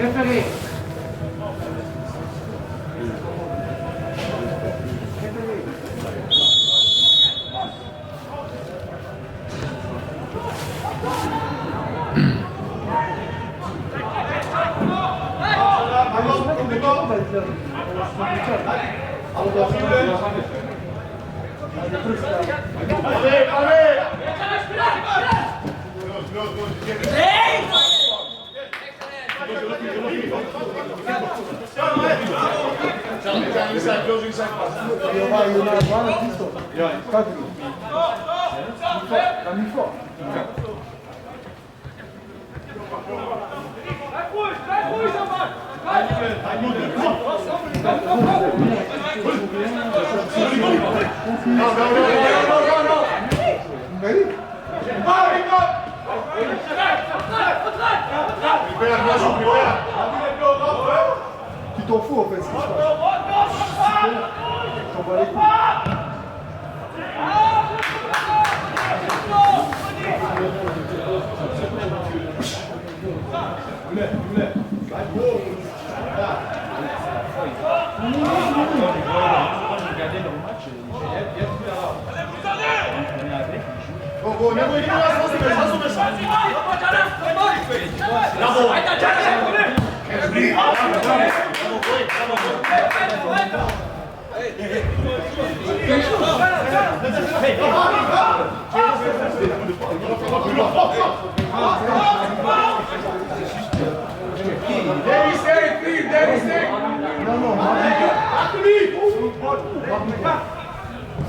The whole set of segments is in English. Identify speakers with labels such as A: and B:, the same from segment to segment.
A: Référé.
B: Tu t'en fous en fait, ce qui se passe. T'en bats les couilles.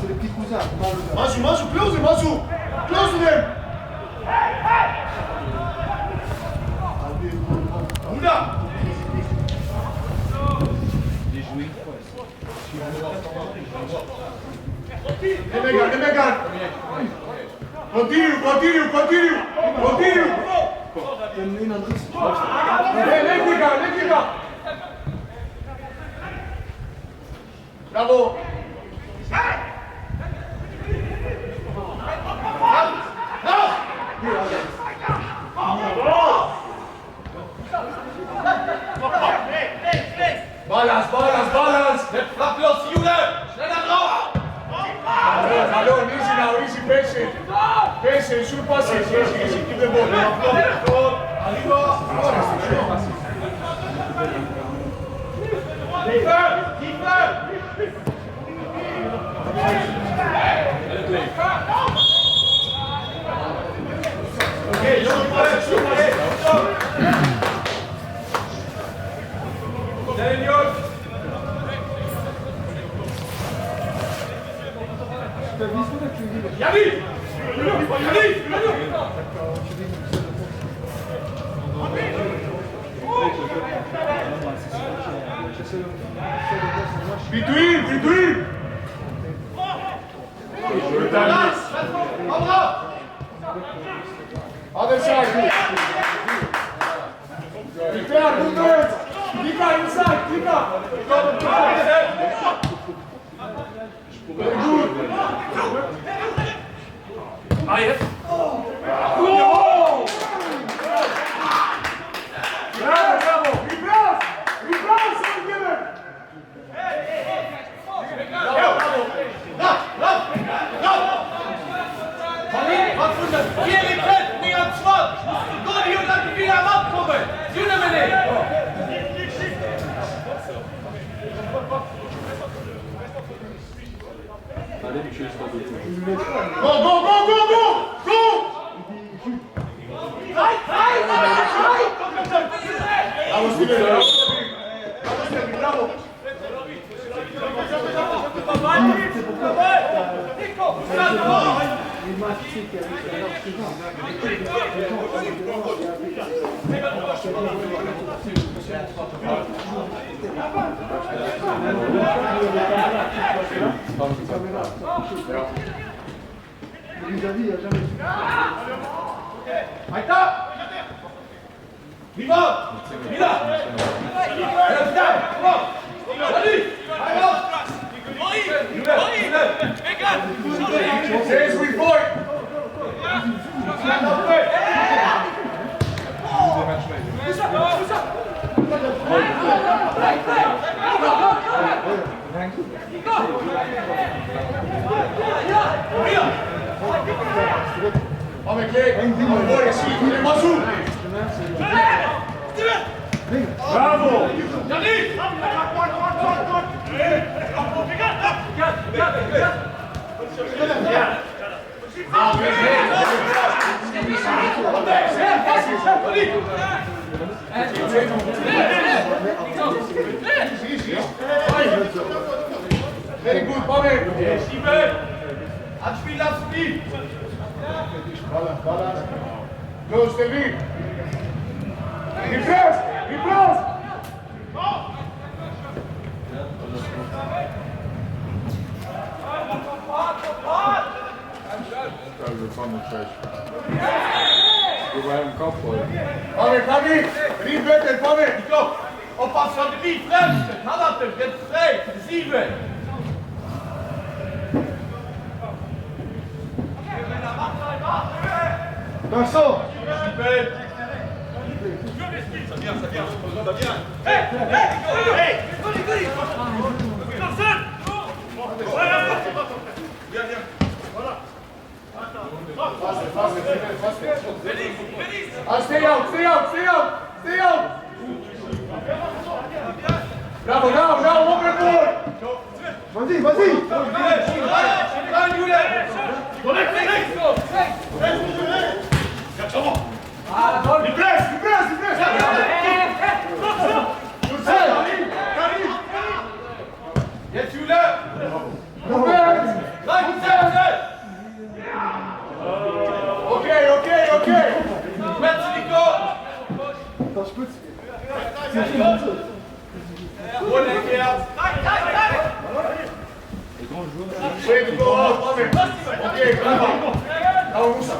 B: C'est les petits cousins.
C: Mazu, close him, Mazu! Close him! Ouda! Demegan! Continue! Let go! Bravo! Balance! Frapp los, Jule! Schneller drauf! Hallo, easy, patient, shoot passes, easy, keep the ball. Keeper! Okay, shoot Between! Other side. Prepare, movement. Kika inside, Kika. Very good. Yes. Oh! Bravo! Reverse, Mamy kiek! Mamy si! Masu! Brawo! Very good, Paweł!
A: Anspiel, Anspiel!
C: Balance, balance. Close the lead. Repress! Repress! Paweł, Kamil! Read better, Paweł!
A: Oppas van de lief, venstre, ga dat hem, get straight, de 7.
B: Garçon!
C: Stay out, stay out, stay out, stay out! Bravo, now, now, overboard!
B: Vas-y, vas-y!
C: Repress, repress, repress!
A: Jetzt Jule!
C: Okay, okay, okay!
A: Metz, Nico!
B: Das spitzt. Zieh dich mal zurück.
C: Way to go out, Paweł! Okay, bravo! Now, Musa!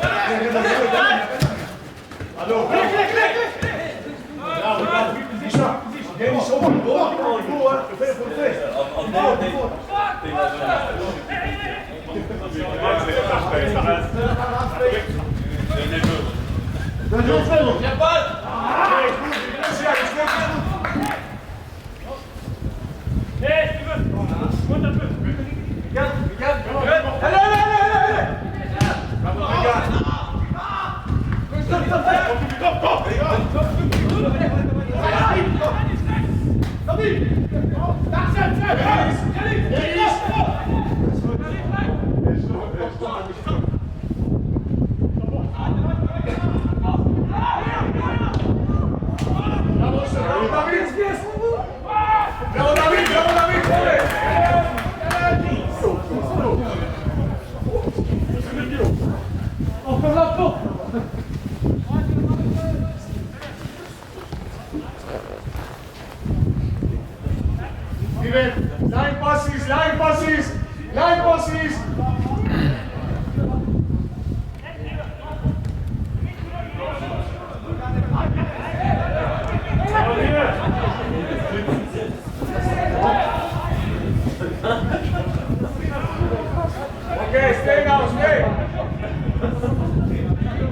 C: Hallo! Bravo, bravo! Misha! Get his open! Go! Prepare for the face!
B: Będzie ocenił.
A: Ja bal!
C: Brawo, Dawid! Brawo, Dawid! Steven, line passes, line passes, line passes! Okay, stay now, stay!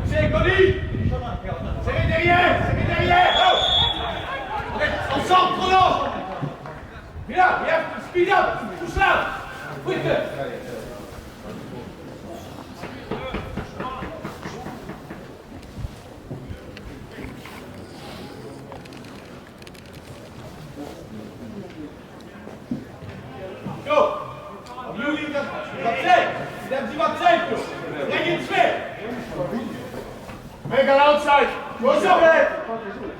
A: C'est Goli! C'est derrière! C'est derrière! On sort, chrono! Viens, viens, speed up! Touche là! Quick! Go! Jullie, dat zijn! Dat die wat zijn, joh! Breng het twee!
C: Make an outside! Concentrate!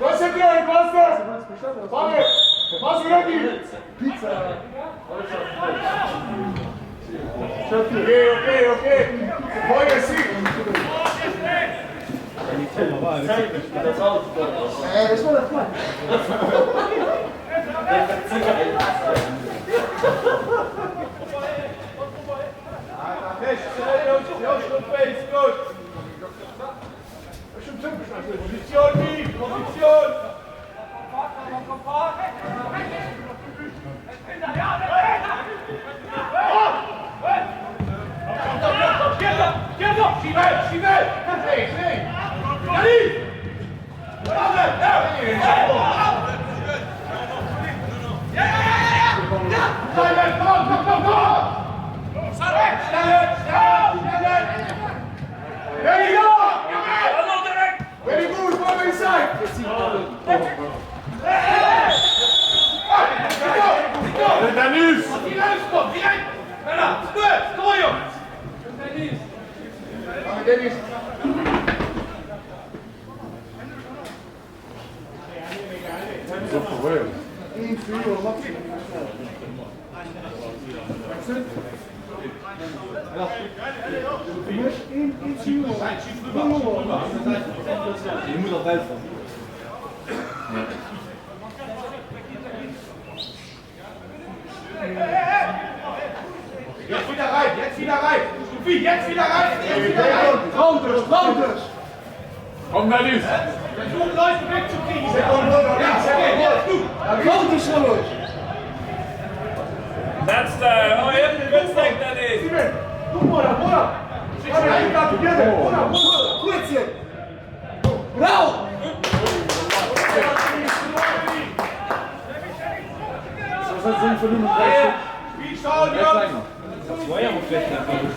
C: Concentrate, faster! Paweł, masz ready!
B: Pizza.
C: Okay. Boję si!
B: Weź ma na plan.
A: Position, position! J'y vais! Allez!
B: 1 trio au maximum. Je mets 1 trio.
D: Je moet nog buiten.
A: Jetzt wieder rein, jetzt wieder rein. Sophie, jetzt wieder rein. Jetzt wieder rein.
B: Routers, routers.
A: Komm, Dennis. Versuchen Leute wegzukriegen. Ja, jetzt du.
B: Routers van ons.
E: That's the. Oh, yeah, good stick, Dennis.
C: Steven, kom maar, bora. Come on, together. Bora, bora.
B: Goed zit. Rauw. Zo zijn ze vernoemen.
A: Wie schauen, Jungs?
D: Swoja mu wcześniej na kogoś.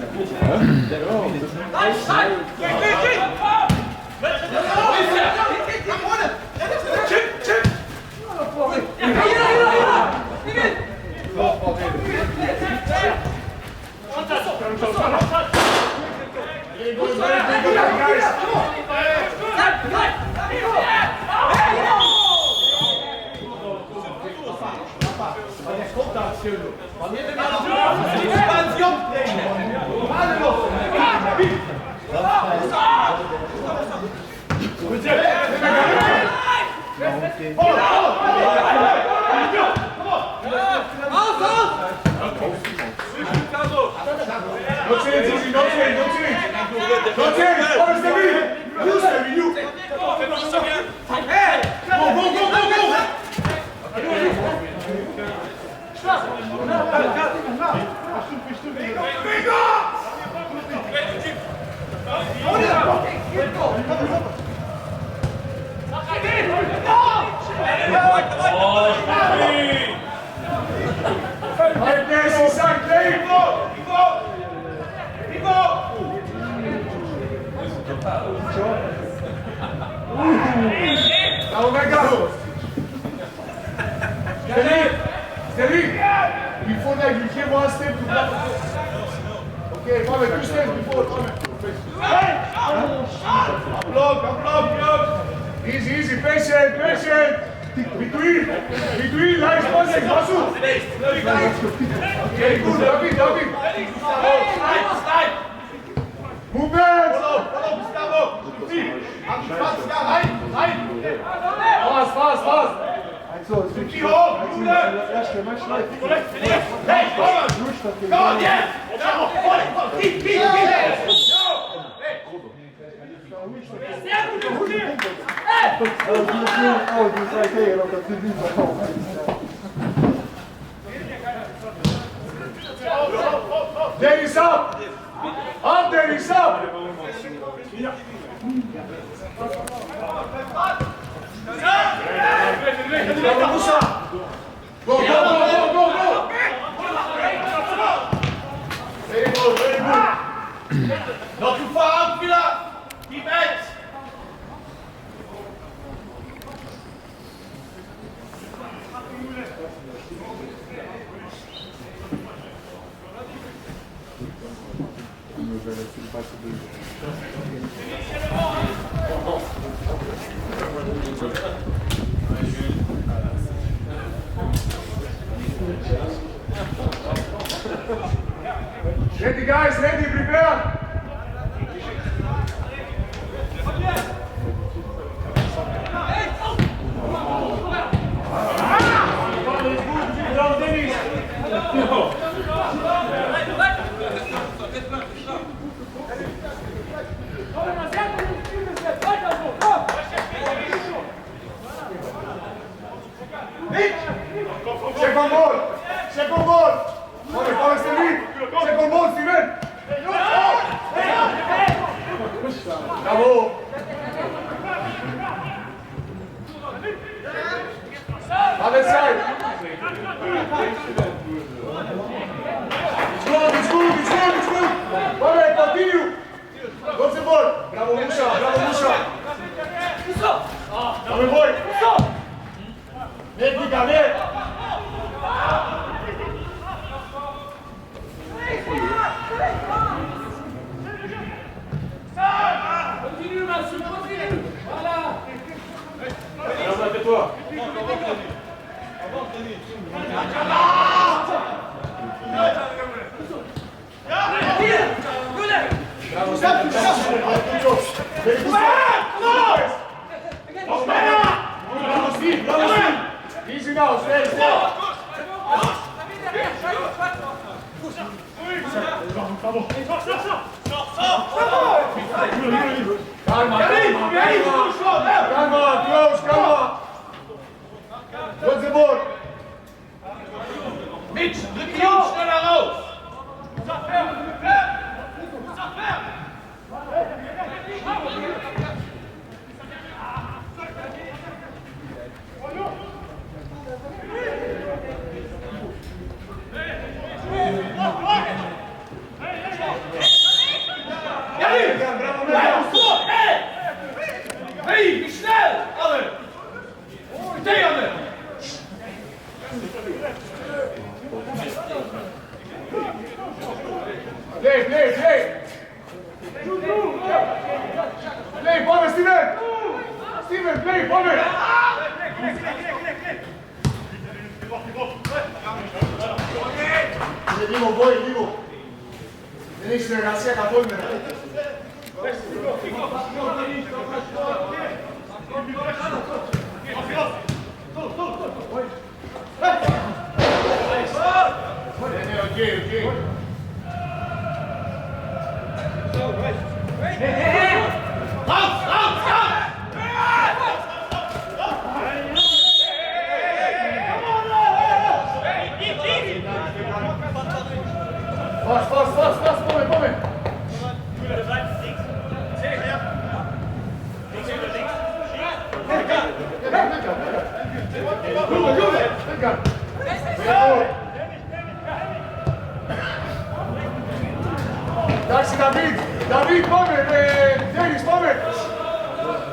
C: No change, easy, no change, no change. No change, oh, Steven. You, Steven, you. Go, go, go, go, go. Right there, she's on game. Oh my God! Steady! Before that, you came one step to block. Okay, Mohamed, 2 steps before. Block. Easy, easy, patient. Between, nice passing, Basu. Okay, good, David.
A: Slide.
C: Movement!
A: Follow, Gustavo. Rein.
C: Fast.
B: Zo, het is
A: Die hoog, Bruder.
B: eerste match live.
A: Hey, kom on, yes. Keep.
B: Oh, die is right here op dat publiek.
C: Dennis up! Dennis up! Go! Very good.
A: Not too far out, Villa. Keep edge.
C: Ready, guys, prepare! Second ball! Come, Steven! Second ball, Steven! Bravo! Other side! It's good! Alright, continue! Go to the ball! Bravo, Musa! Come on, boy! Come
A: Continue, Mathieu, continue. Voilà.
C: toi. Easy now, stay, stay. Calma, close, calma. What's the ball?
A: Mitch, drück die Jungs schneller raus! Hey, wie schnell! Alle! Stay on it!
C: Play, play, play. Play, Bobby, Steven. Steven, play, Bobby. Dico, voi, dico. Benissimo, ragazzi, a polvere. Okay. Fast, come. Εντάξει, David, πάμε, Dennis, πάμε.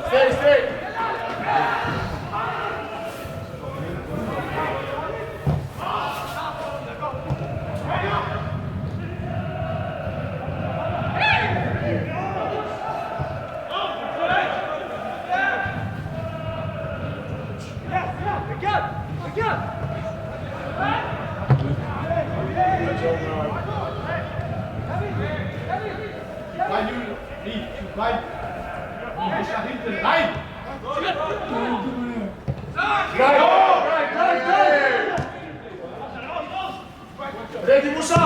C: Stay.
A: Nein! Nicht nach hinten! Nein!
C: Ready, Musa!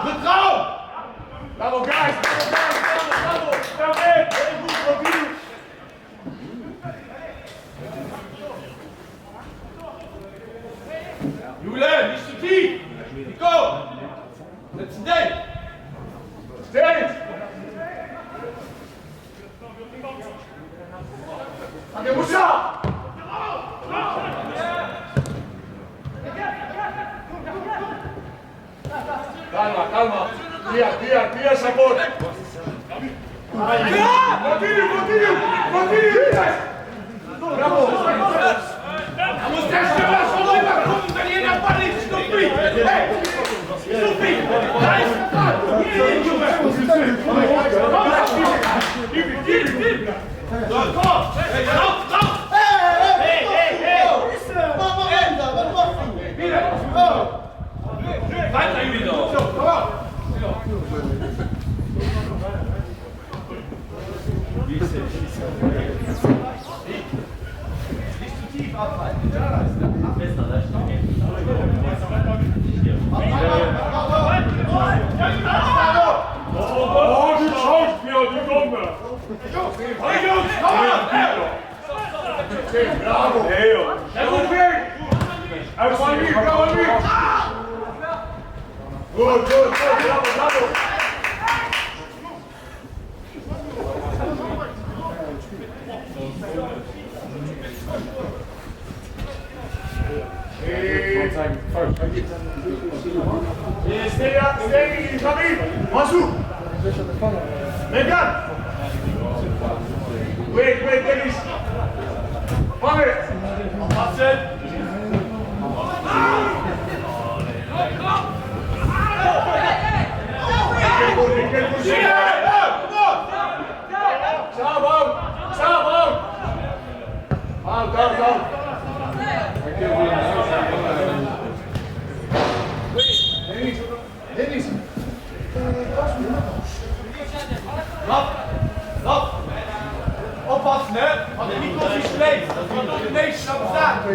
A: Good throw!
C: Bravo, guys! Bravo! Very good, continue!
A: Jule, nicht zu tief! Nico! Setzen den!
C: Stay! Anche Musa! Calma! Via, support! Continue! Bravo!
A: Da muss der Stürmer schon rüber gucken, wenn hier der Ball ist! Stupid! Hey! Stupid! Da ist der Ball! Hier hin, Junge! Gib! So, komm! Rauf! Hey! Wieder! Weiter, Juli, doch! So, komm auf! Nicht zu tief abhalten. Ja, ist der Fester, da steht.
C: Oh, die Schauspieler, die kommen!
A: Hey, Jungs, komm auf!
C: Bravo!
A: Ja, gut,
C: Good, bravo! Stay, David! Masu! Megan! Wait, Dennis! Πάμε!
B: Dennis.
A: Lap. Oppassen, hè? Had ik niet op je sleet. Dat gaat op de neus naar staan. De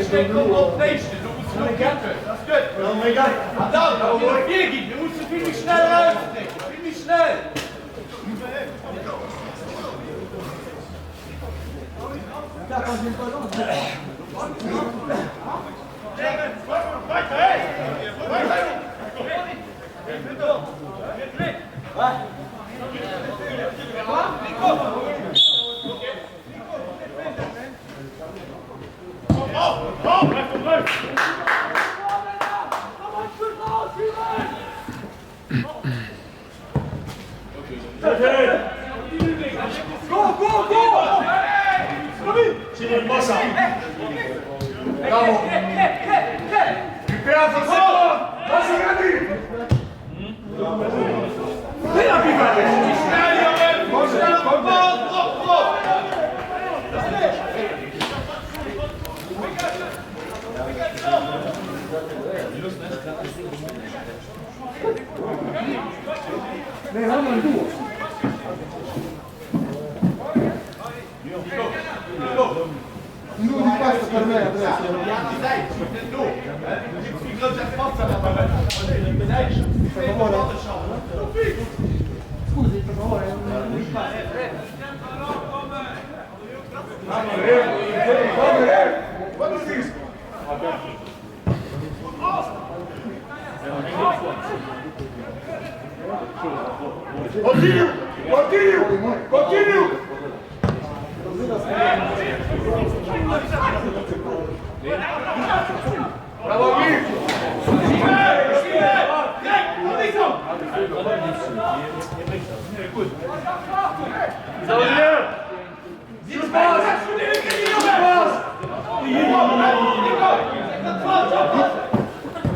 A: sleet komt op de neus. Dus we moeten nog kippen. Dat is kut. Maar dan moet je nog 4 keer. Je moet ze veel sneller uitsteken. Veel snel.
C: Bravo! Prepare for second! Vas-y, ready! Viens, Pivot!
A: Snel, jongen! Snel, op!
B: Nee, helemaal niet door. Nu die pasta per me adesso.
A: Ja, die tijd. Net door. Dus ik wil zeggen, wat zijn dat maar beneden? Ik weet nog wat er zal.
B: Scusi, per favore.
C: What is this? Continue! Bravo, Gui!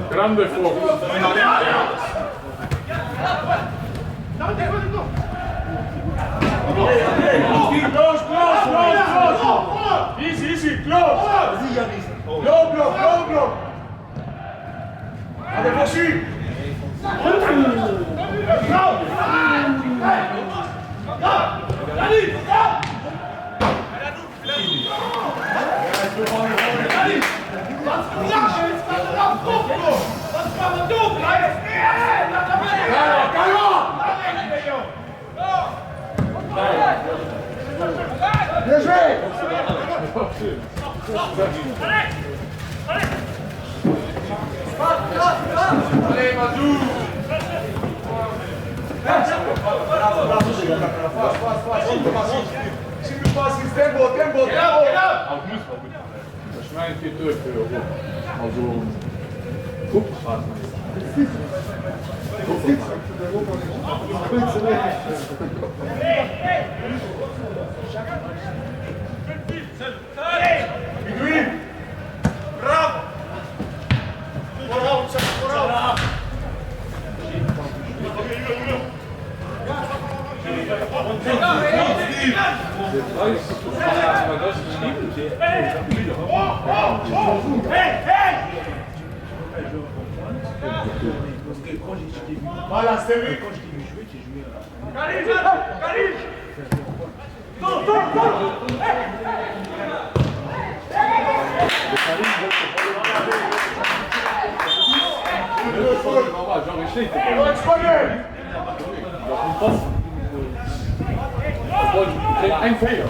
E: Grande fuoco.
C: Close! Easy, close! Low block! Allez, poursuis!
B: Bien joué!
C: Allez, Madou! Tempo!
E: Wahrscheinlich geht durch für Europa. Also, guck,
C: Between! Bravo! Voilà, c'est lui. Khalid!
E: normal, Jean Richer, obwohl, ein Fehler.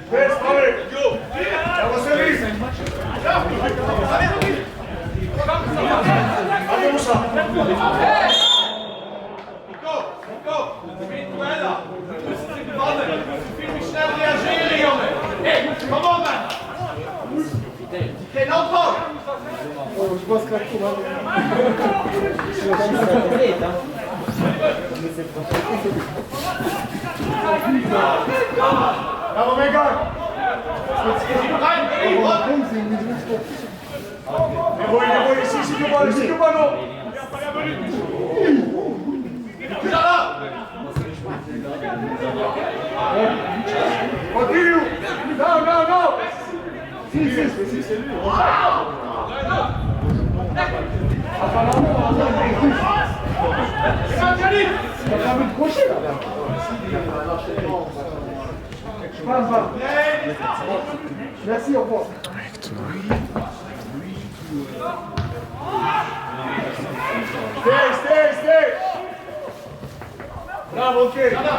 C: Fest, allez! Ça va service! Allez, Moussa!
A: Snel reageren, jongen! Hé, kom op, man! Geen opval!
B: Oh, je vois ce qu'il a
C: pas, ici, pas non. Continue. Non, non, non.
B: Si, c'est lui. T'as pas envie de crocher là. Je passe, va. Merci, au revoir.
C: Stay. Bravo, ok.
A: Jada,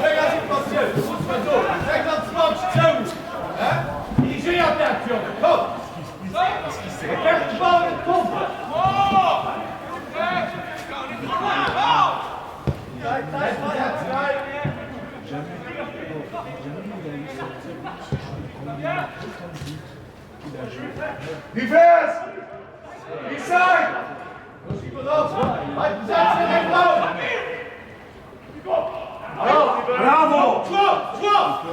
A: czeka sytuację, ósme tu, żegnam smocz, czemu? I żyje atakcją, chodź! Jak chwały dobra!
C: Defense! Inside! Bravo!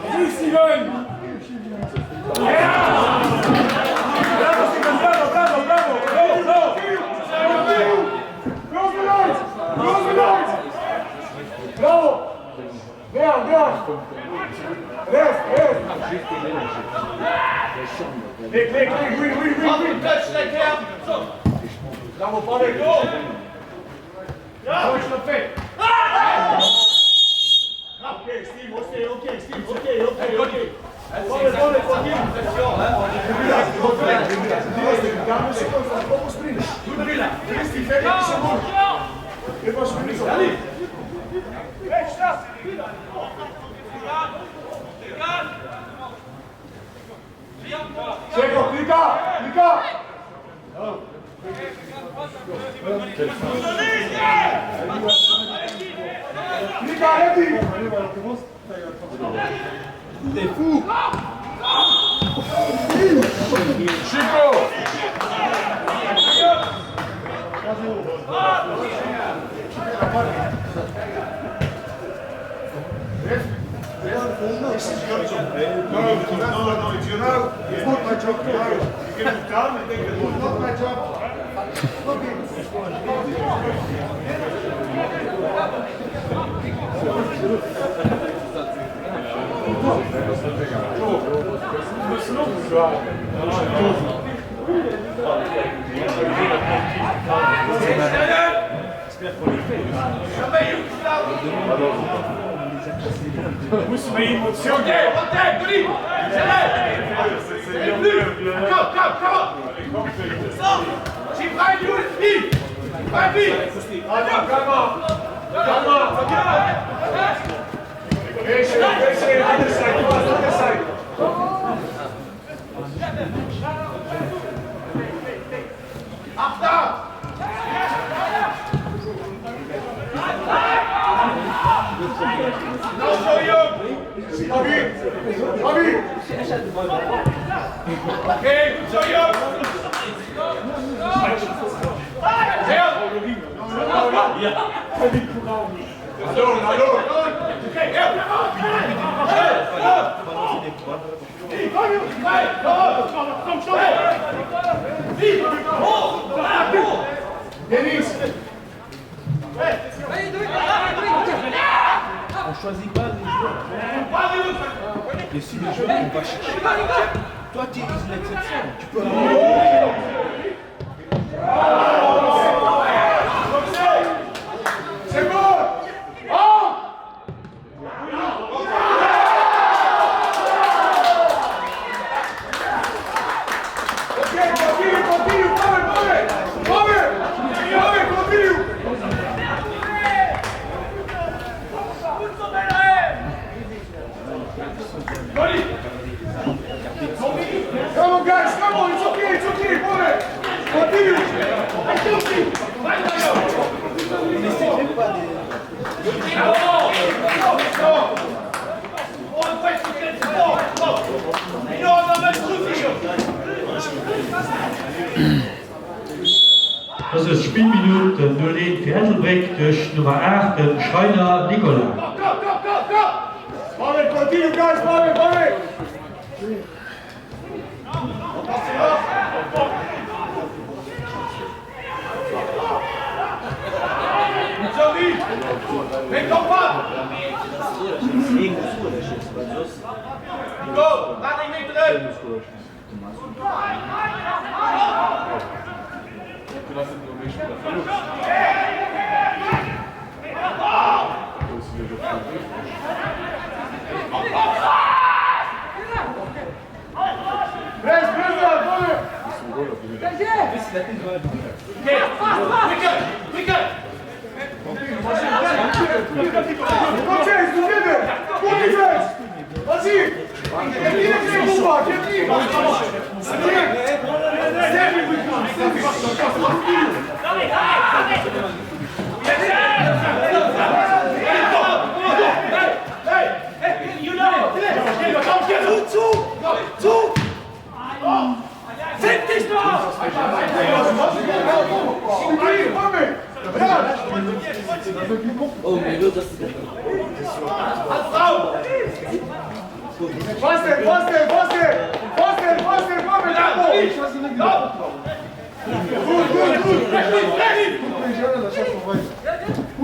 C: Vas-y, Steven! Bravo, Steven, bravo! Go! Close the lights! Bravo! Bien! Reste! Click, oui! Bravo, Pavel! Chodź na fej! Okay, Steve, okay. Pavel, continue! Damy sekund, pomóż sprint! Steve, fej, sekund! Nie masz minusów! Czego, klika! Klika, ready!
D: T'es fou!
C: Szybko! No, it's not my job. You get it done and then get it done. Not my job. Musimy im odciągać.
A: Okay, so you.
D: On choisit pas les joueurs. Et si les joueurs vont pas chercher, toi tu es l'exception. Tu peux
C: C'est bon! Oh! Ok, continue, Pavel, continue! Come on, guys, it's okay, Pavel! Continue!
F: Das ist Spielminute 0 für Hasselbeck durch Nummer 8, den Schreiner Nikola.
C: Pavel, continue, guys, Pavel!
A: David! Vem topado! Go! Nada em meio dele!
C: Press,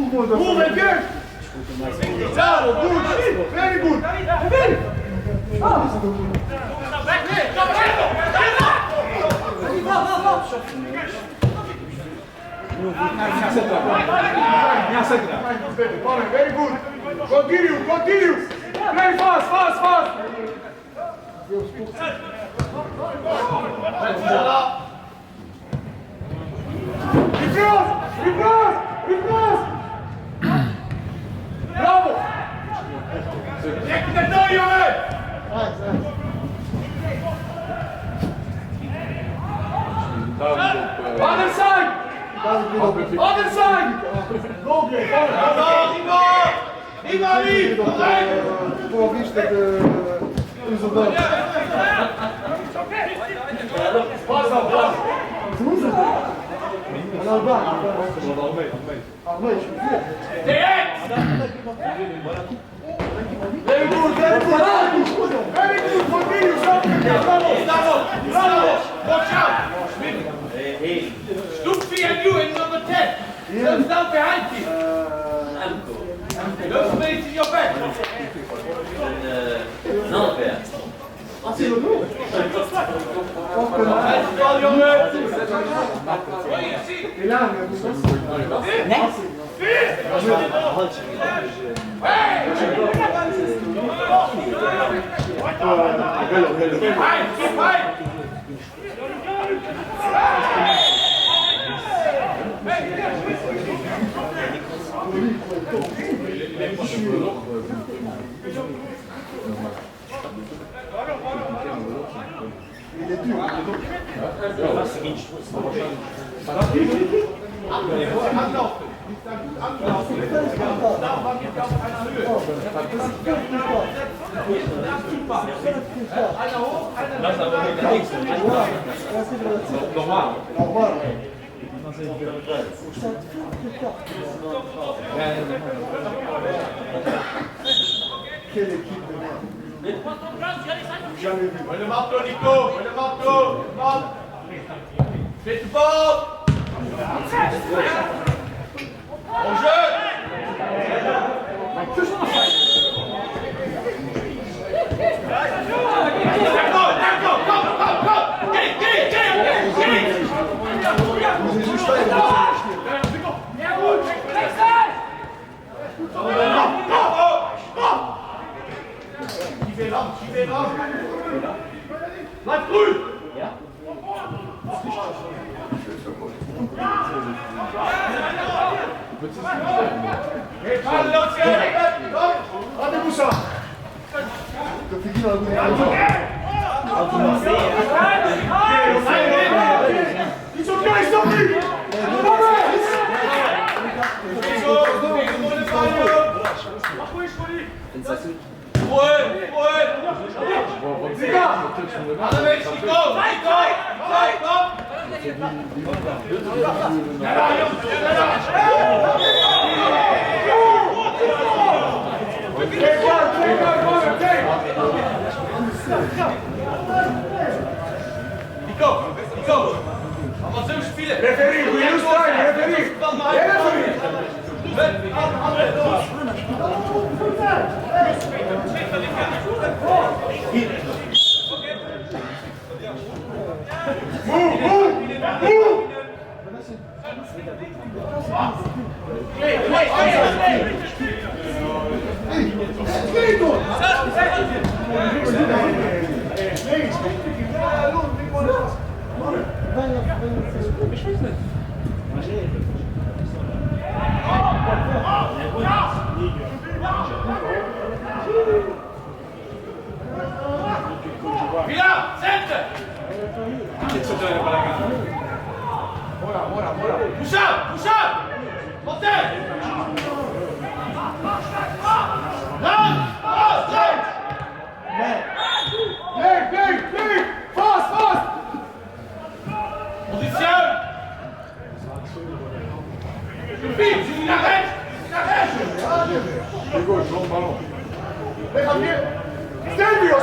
C: Move again! Very good! Very good! Continue! Play fast! Replace! Bravo!
A: Jäkla nöj med!
C: Other side!
A: Ivari!
B: Pour vista de Isabel.
C: Very good! Continue!
A: Bravo! Watch out! Stuffy and you in number 10. Comes down behind you. No space in your back.
G: Non, père.
A: That's all your words.
B: Et là,
A: Keep high!
B: il est dur. Normal. Quelle équipe de merde. Jamais vu.
A: Le marteau, Nico! Le marteau! Fais le bord! Au jeu! D'accord! Come! Get!
B: Vous êtes juste là,
A: J'y vais là! La brûle! Et parle l'ancien!
C: Rendez-vous ça!
B: le fini dans le
C: It's okay, stop
A: Nico! Avancez où je file!
C: Referee, we use time, referee! Referee!
A: Vila, centre! Push up, push up! Montez! Là! Oh, straight!
C: Leg! Fast!
A: Position! Vite, il arrête!
E: Pied gauche, long ballon.
C: Leg am pied! Silvio!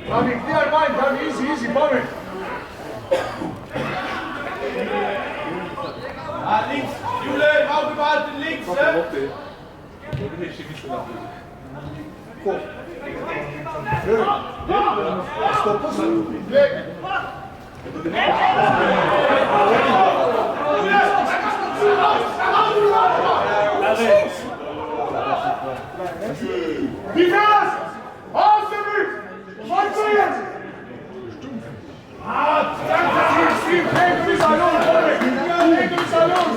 C: Dami, clear mind, Dami, easy, Bobby.
A: Ah, links, Jule, Auge behalten, links,
E: Monte, monte.
B: Stop pas ça.
C: Leg. Defense! Aus dem Weg! Schwarz-Weiß! Steve, take this alone, Bobby! Take this alone,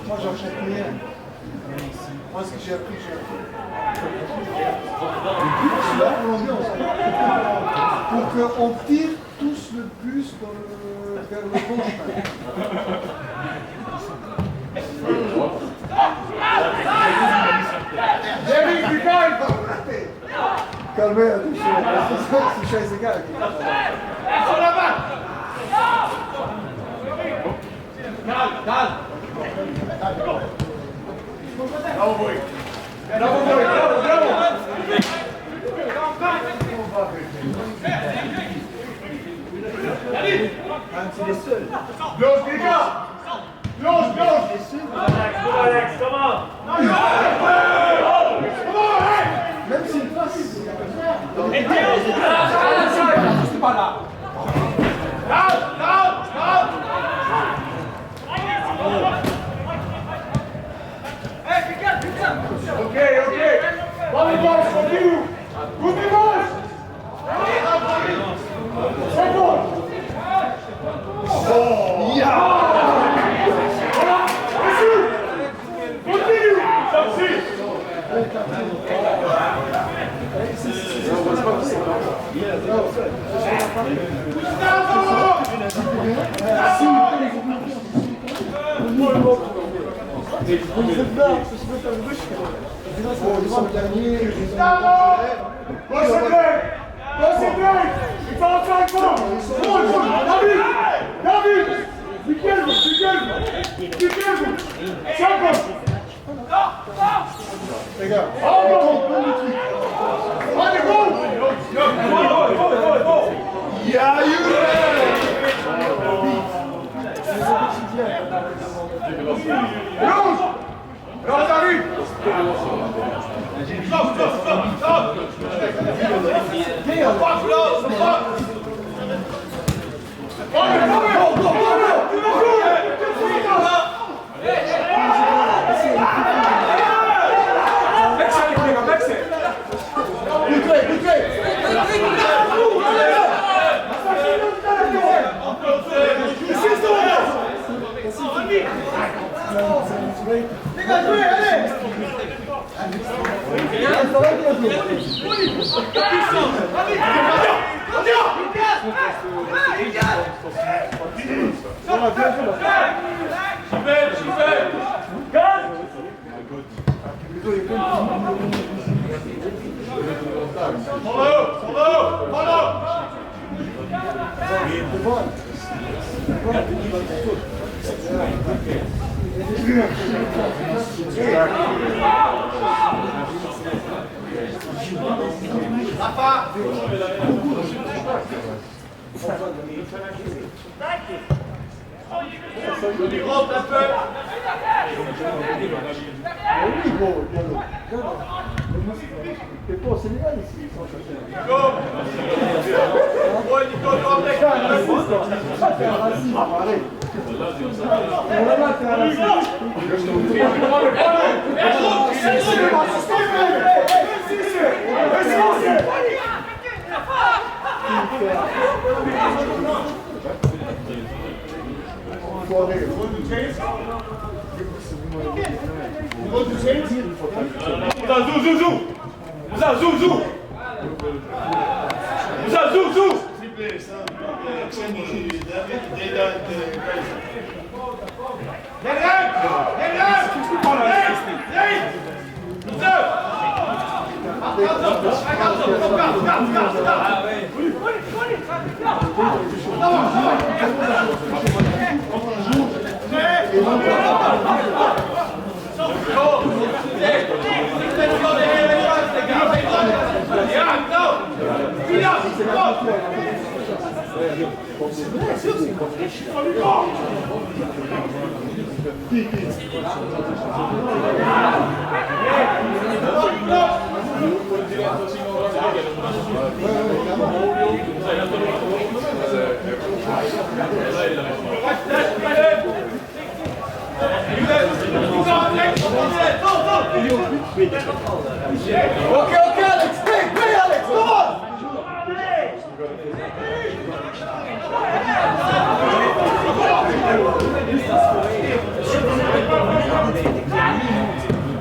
B: Moi j'enchaîne rien. Moi ce que j'ai appris. C'est là pour l'ambiance. Pour qu'on tire tous le plus vers le bon chemin.
C: Jerry, behind!
B: Calmez, attention. C'est scheißegal.
A: Sur la balle! Calme!
C: Bravo, boy! Close, Giga! Close!
A: Alex, come on!
B: Même s'il passe.
A: C'est pas là! Calme!
C: Okay. Bobby balls from you! Good balls! Second! Continue! Succeed! Concentrate! It's outside ball! Pull! David! Be careful! Second!
B: Les gars,
C: Allez, go! Rose arrive!
A: Stop!
B: Follow!
A: Rafa. Tu rentres un peu.
B: Oui, gros, Diallo. T'es pas au Sénégal ici, sans chercher.
A: Go. Ouais, Nico, tu rentres avec
B: T'es un raciste, toi. T'es un raciste, arrête. Voilà, t'es un raciste.
C: Okay, Alex, play, Alex, come on!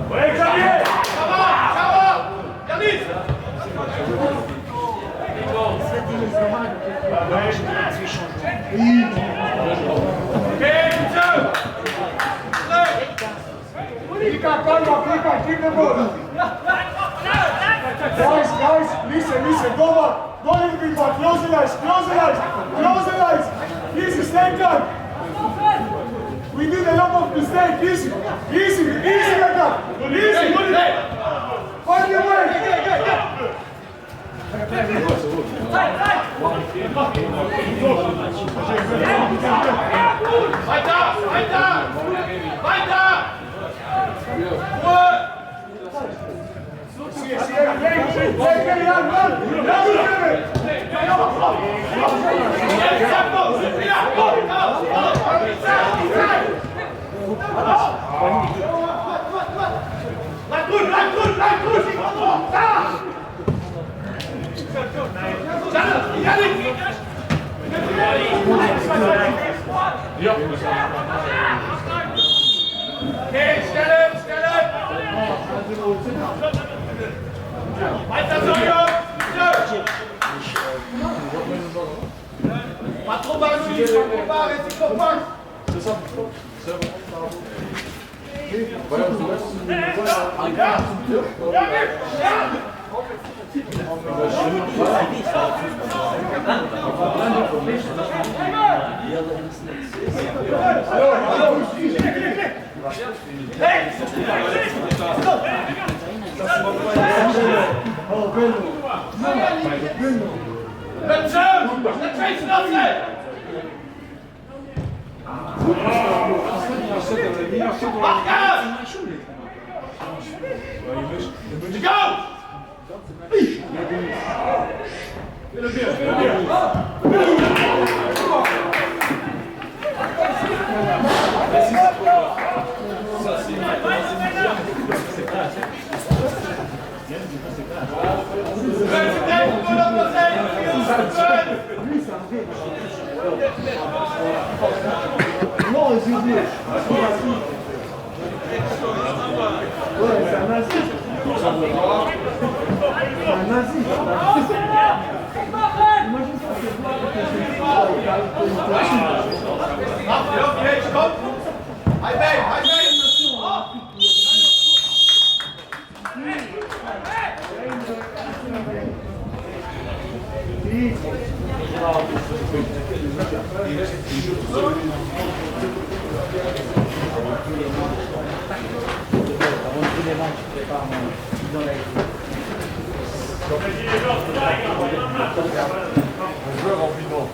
C: Ouais, Xavier!
A: Ça va! Yanis!
C: Keep the ball. Guys, listen, go back. Go a little bit back. Close the eyes. Easy, stay calm. We did a lot of mistakes. Easy like that. Easy. Find your way.
A: Pas trop bas, Julie, pas trop bas, restez compact.
E: C'est ça.
B: Oh, bello. Bello.
A: Let's go! Let's face nothing! Marcus! To go!
B: Non, excusez. Ouais, c'est un nazi. C'est un nazi. Imagine ça, c'est blanc avec les
A: Stop! Hi, babe! Hi, babe!
E: joueur en vivant.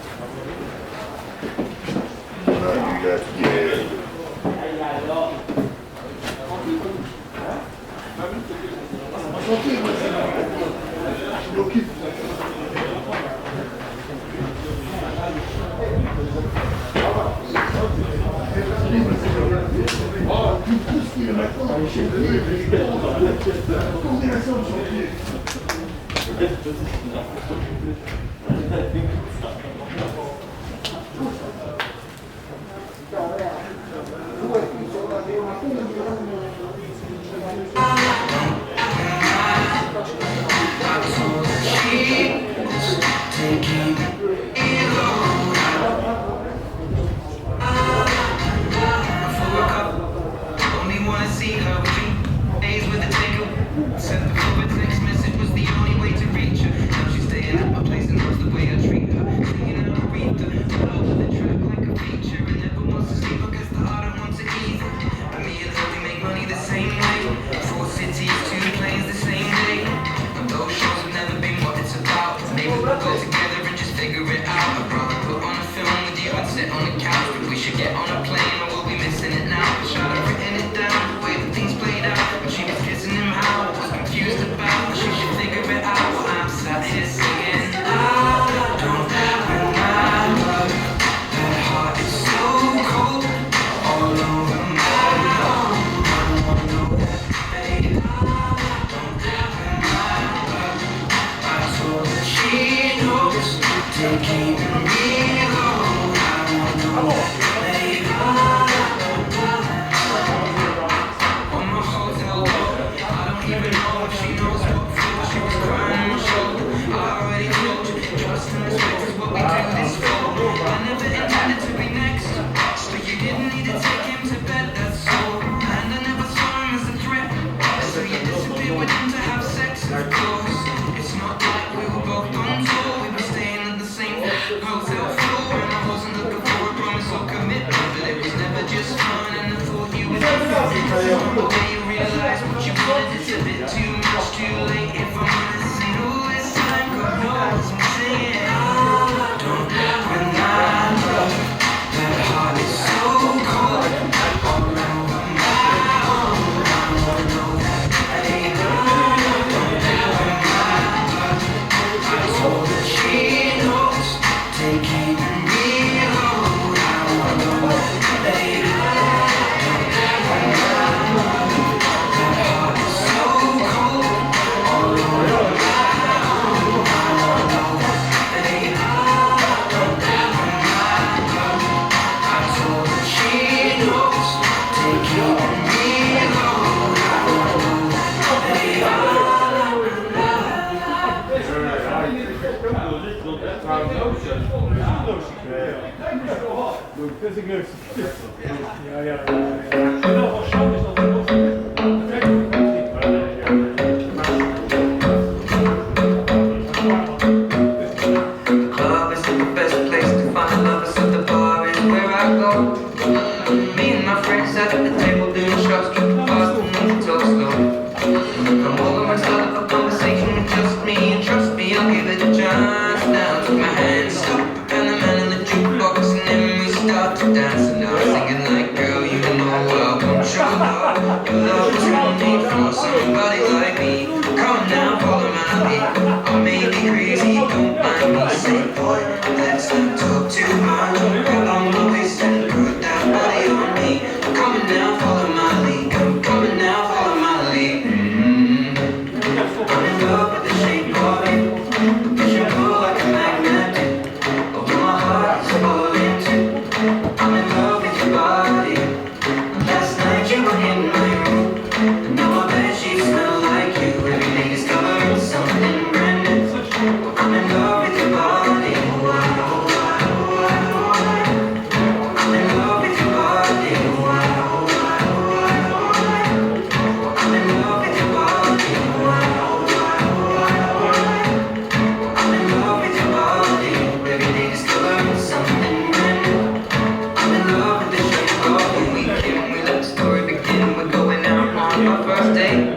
G: Our first date,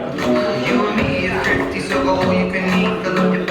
G: you and me are thrifty, so go all you can eat. Fill up your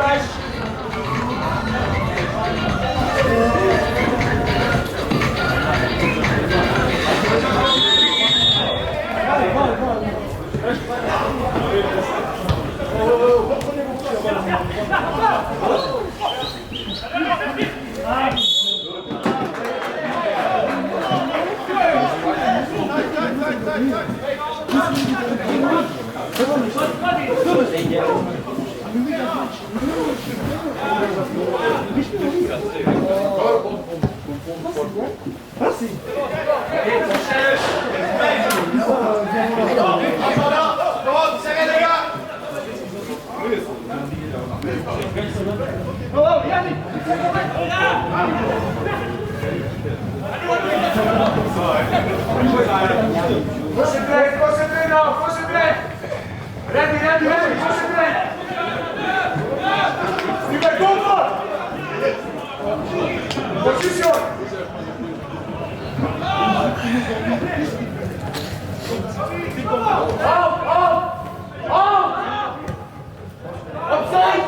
C: Stoppage. Concentrez now, concentrez. Ready, concentrez. Super, go for. Position. Upside.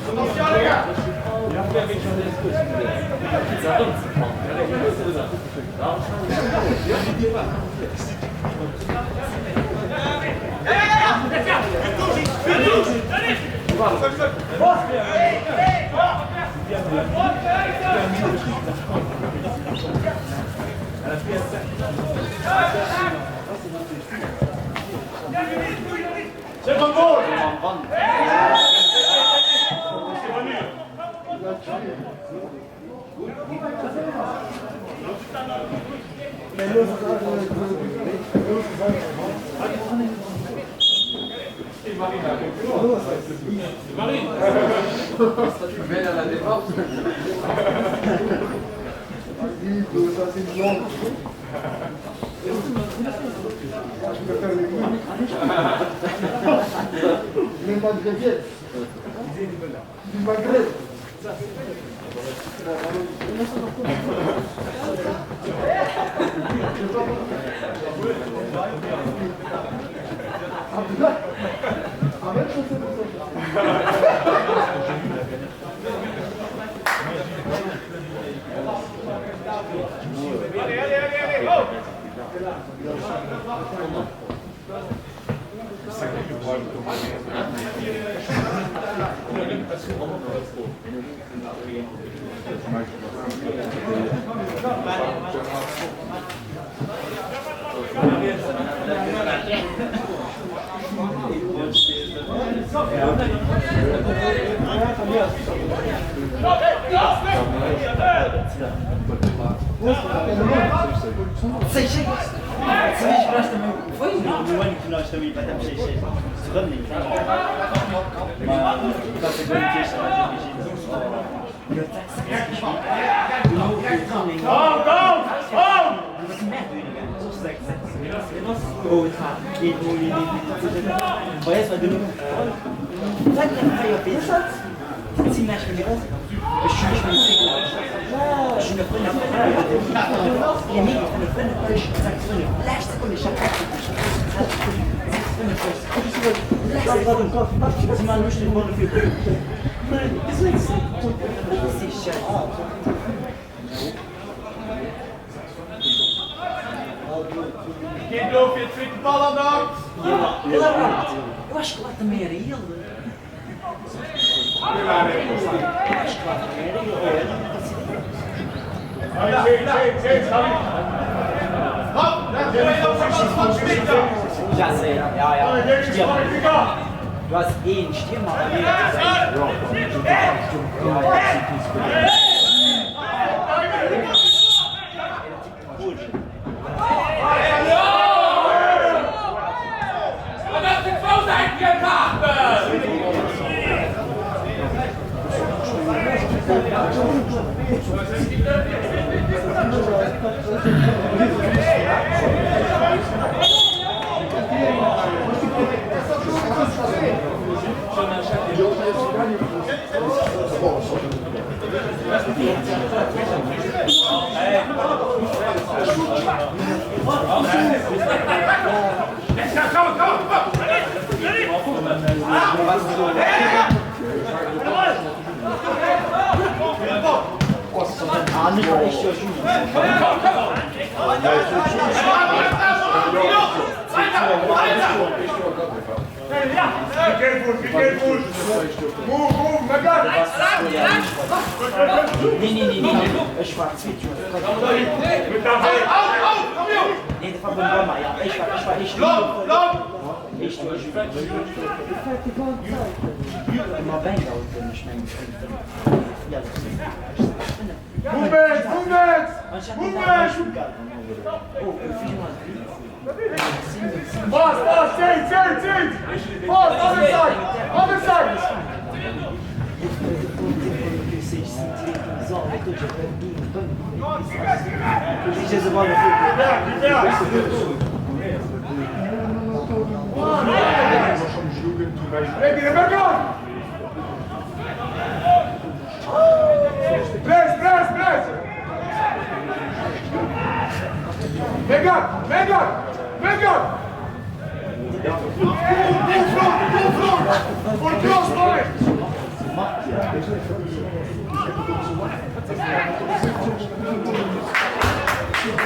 C: Attention les gars. C'est bon goal.
E: Belle à la défense.
B: Ça c'est une langue. Tu peux faire les coups. Les maghrébiettes. Du Maghreb.
A: Geen doof, je tweede bal aan de hand.
G: Eu acho que lá também era ele. Já sei, Du hast eh einen Stürmer.
A: Hey!
G: Annika echt ja schon.
C: Be careful. Move, Megan.
G: Nee. Ich war Zwitsch. Nee, das war beim Roma, ja. Ich war echt. Ich war immer Bänge und ich meine. Ja, das ist.
C: Movement.
G: Oh,
C: Pass, change. Pass, other side. Ready, Rebecca! Press! Megan! Go front! For cross, boy!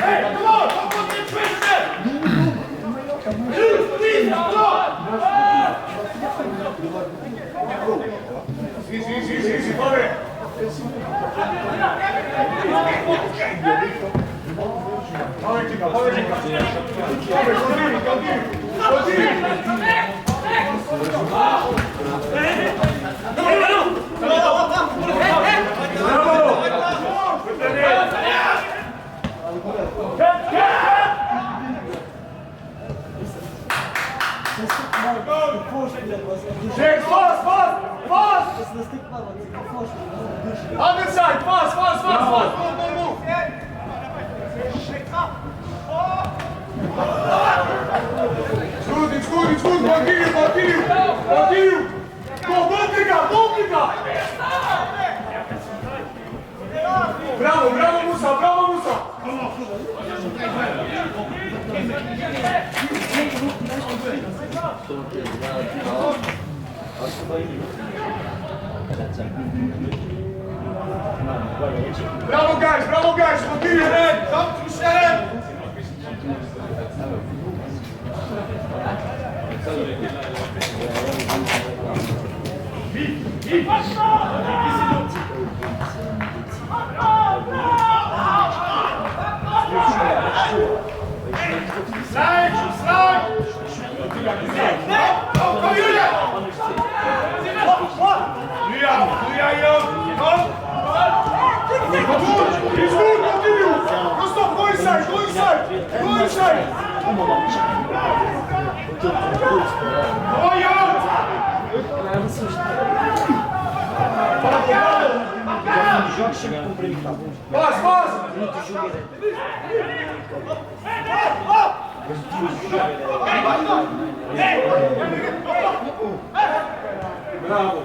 A: Hey, come on! Come on, get twisted! Please, come on!
C: Easy, boy! Other side, fast! Move! It's good. Continue. Go, Bobrika! Bravo, Musa! Bravo guys, continue!
A: Come to Sharon! Slide! Go, Julia! Julia, come!
C: It's good, continue! No stop, go inside! Pass! Bravo!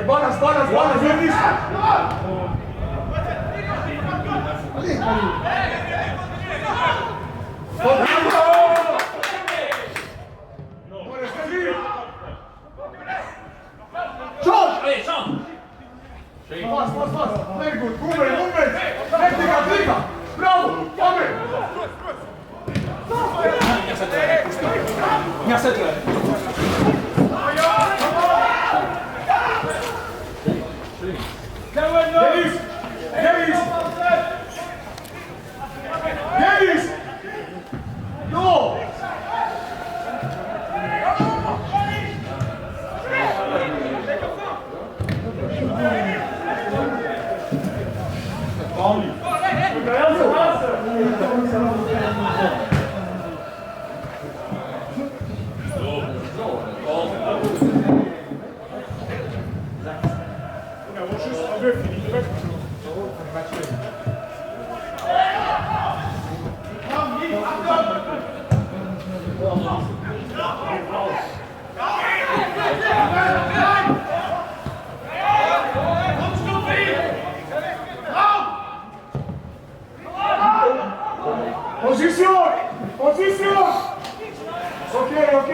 C: Balance, Dennis! Pass! Very good, movement! Technica! Bravo! Come! Dennis! No! Ok, ok.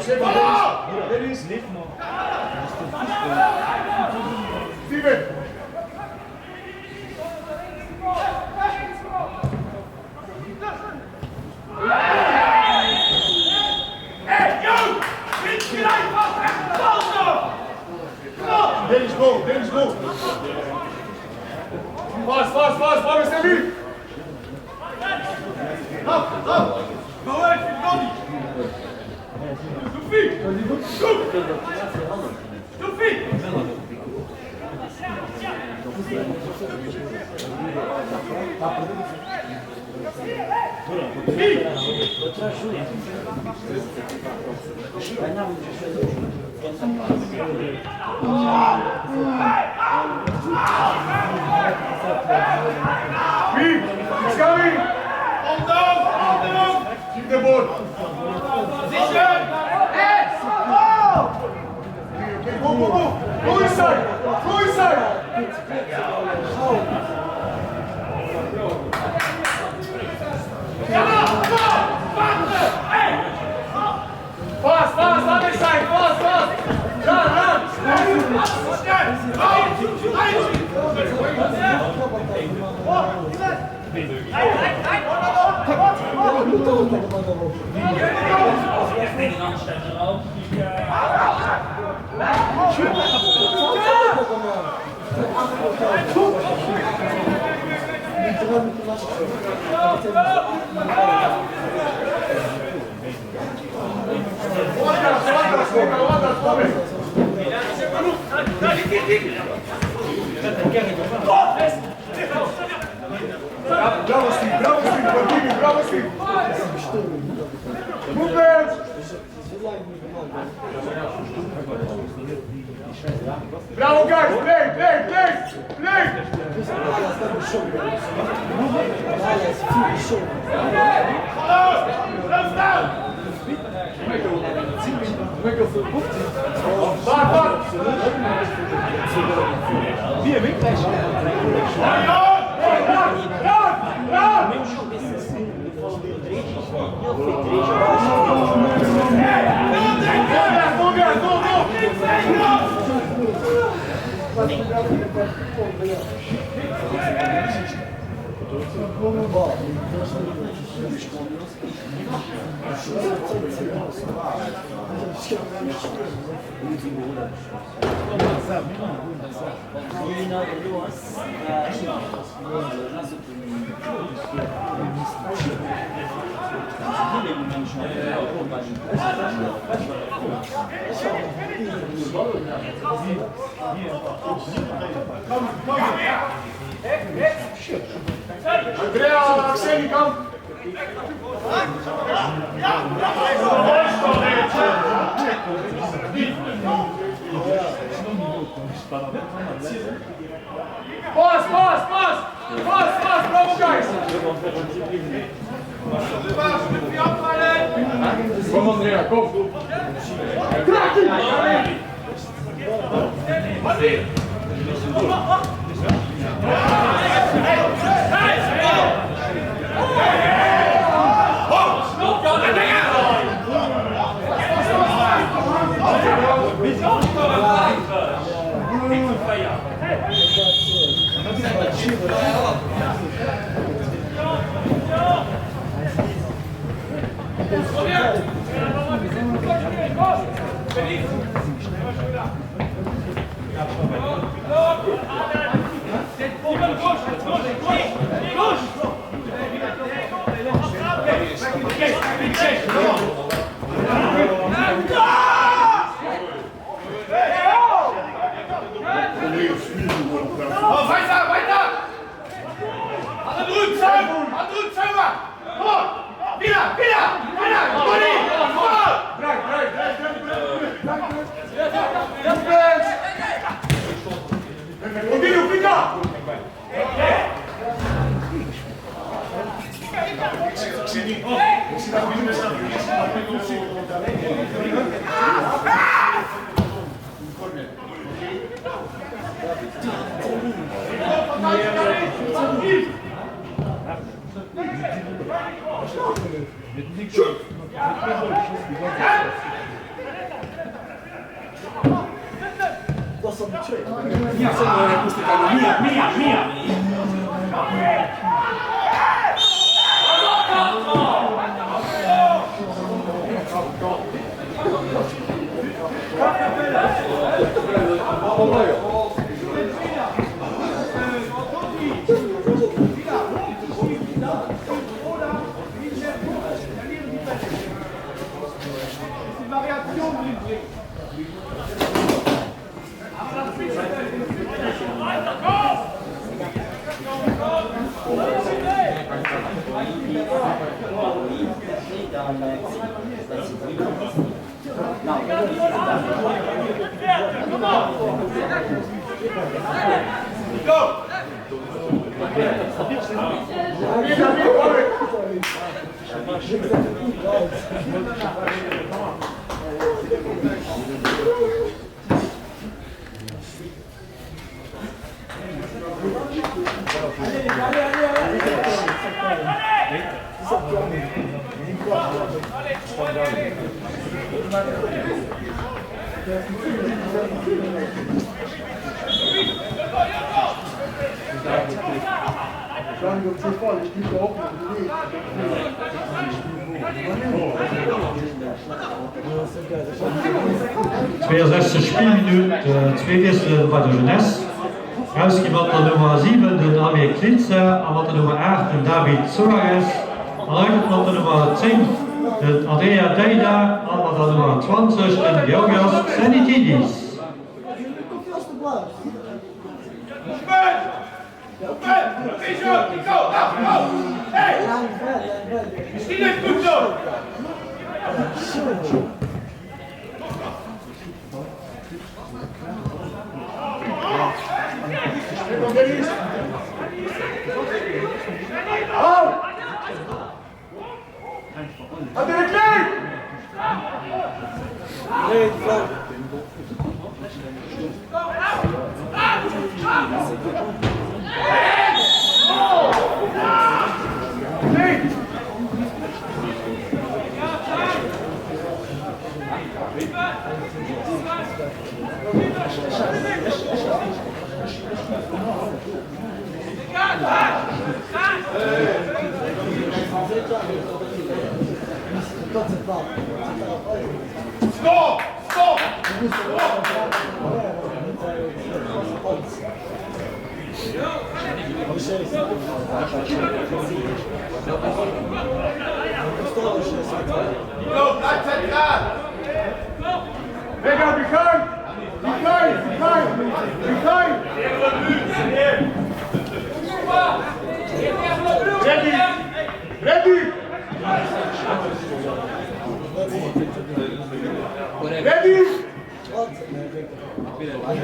C: Second. There is Steven.
A: Hey, yo! Vindt je lijf vast, echt de bal zo!
C: Dennis, go. Fast, Mr. B.
A: Go even, Donnie! Sophie! Sophie!
C: It's coming.
A: Hold on!
C: Keep the ball.
A: Position! Hey!
C: Okay, go. Go inside.
A: Come on! Hey!
C: Fast, other side, fast. Run. Bravo, Steve. Movement. Bravo, guys. Play.
D: Wie, wegreich.
C: Andrea, Arseni, come. Pass, bravo guys. Come Andrea, go. Continue, pick up!
B: Quand tu sais pas, les plus gros,
F: Spielminute, tweede war der Jeunesse. Ausgewandert der Nummer 7, den Amir Klitze, aber der Nummer 8, den David Suarez, und der Nummer 10, den Andrea Deida, aber der Nummer 20, den Georgios Xenitidis.
A: Stop! Stop! Go, bleib zentral!
C: Vega, behind! Ready!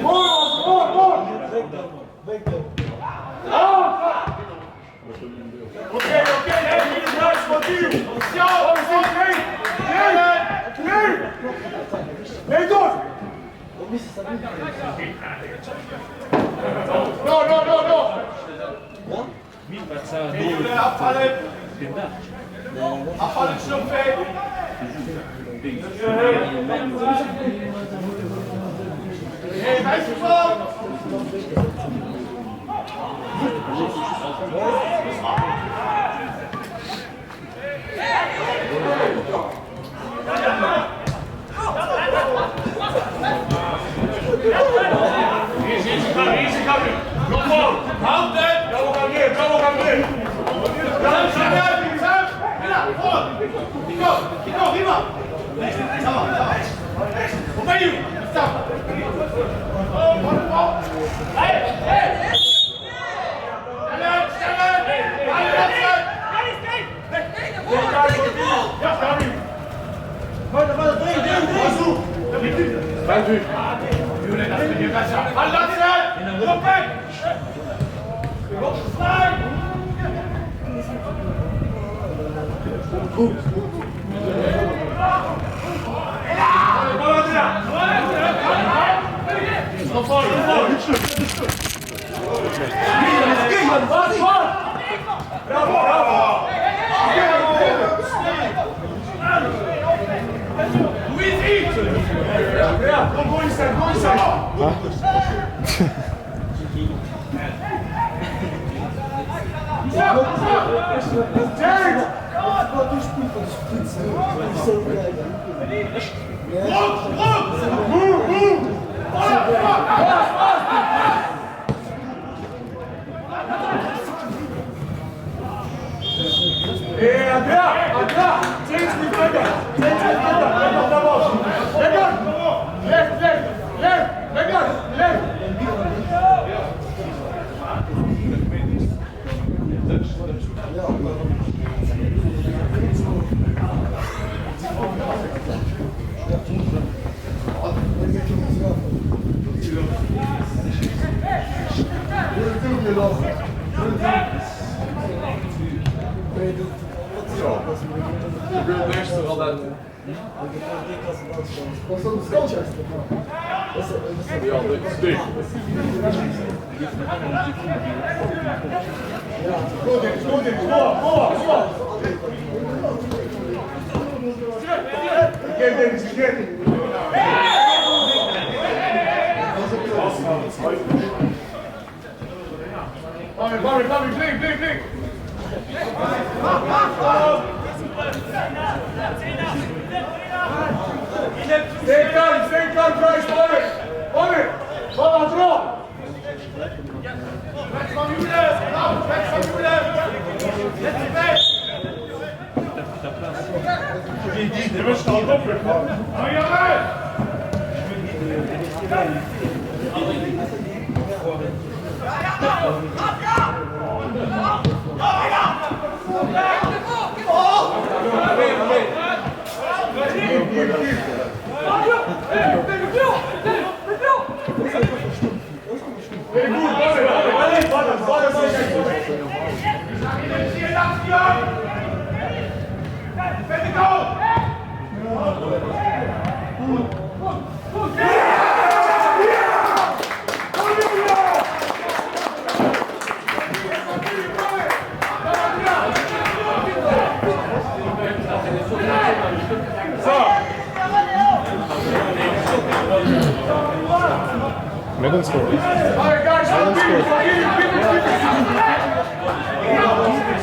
C: More! Okay, nice, continue! Clear! Let's go! No!
A: Abfallen! Abfallen, Schnupfen! Hey, weißt du was?
C: Easy coming! Go forward!
A: Hou dit!
C: Double come here!
A: Go, Rima! Hoe ben je? Stop!
C: Go forward!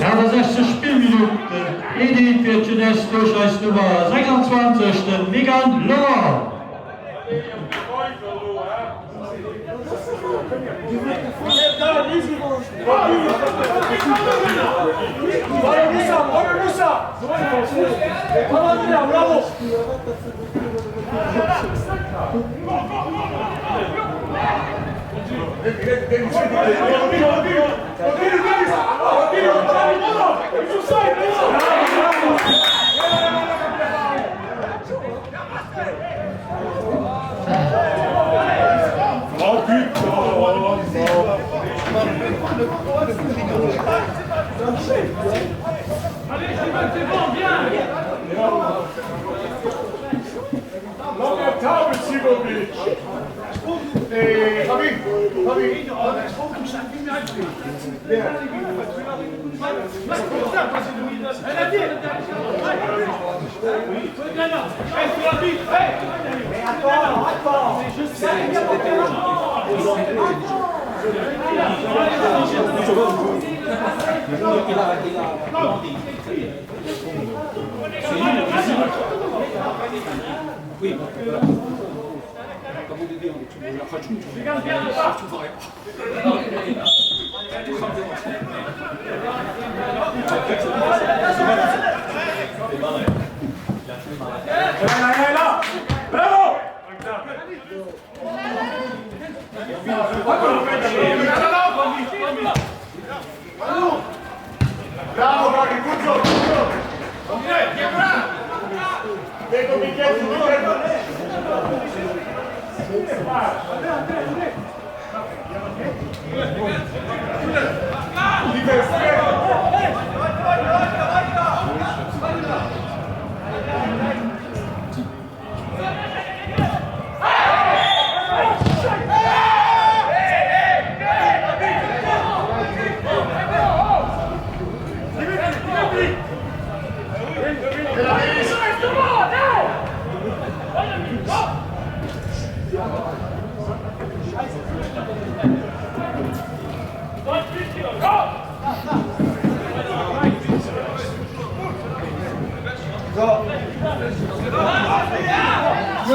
F: Ja, das erste Spielminute. Edith wird zunächst durch als Nummer 26, den Megan Lohr.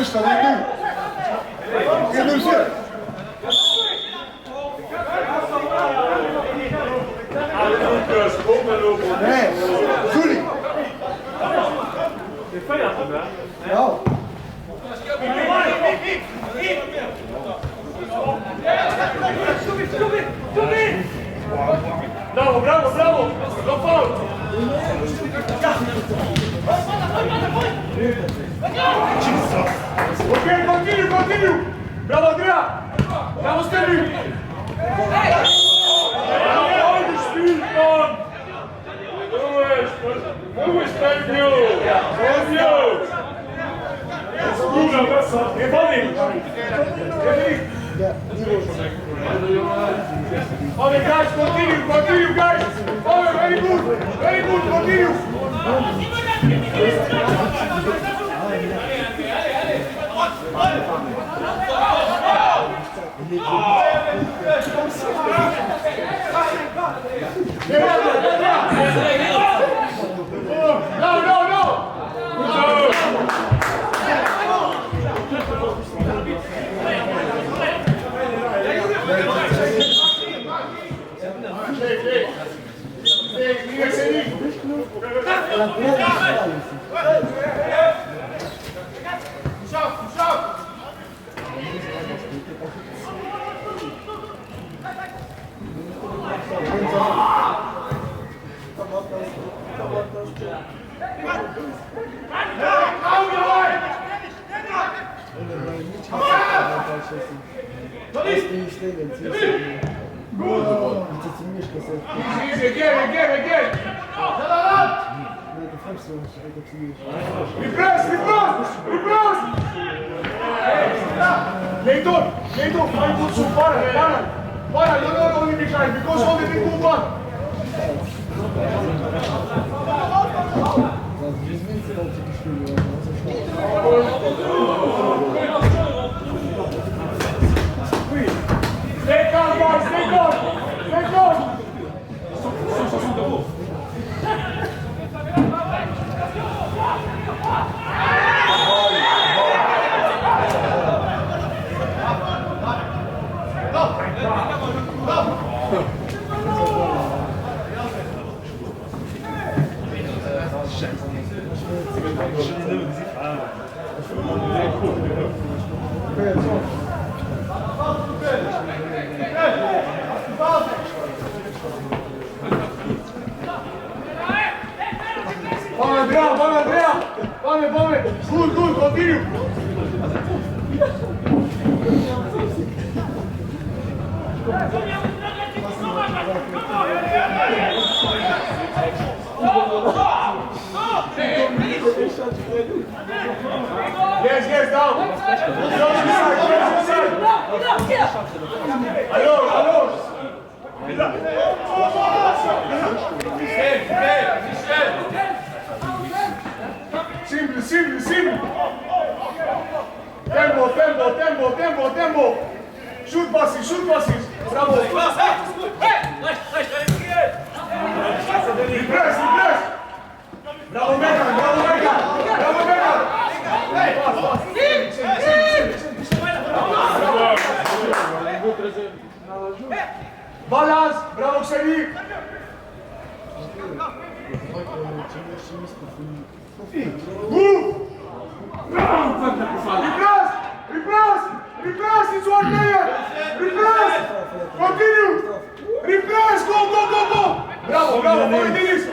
B: Rustig, wat nu? Geen nu zitten. Nee, sorry. Ja.
C: Bravo, bravo, bravo! Go forward! Okay, continue, continue! Bravo, Andrea! Bravo, Stanley! Thank you! Thank you! Okay, guys, continue, continue, guys! Oh, very good, continue! No, no, no! Again! Repress! Leighton, find good soup, para, don't leave behind, because all the big move on. Stay calm, guys, stay calm! Vamos, good, continue. Yes, down. Alô. Simple. Tempo. Shoot passes. Bravo. Repress. Bravo, Megan. Balance. Bravo, Xavier. Move! Repress! It's one player! Repress! Continue! Repress! Go! Bravo, boy, Dennis!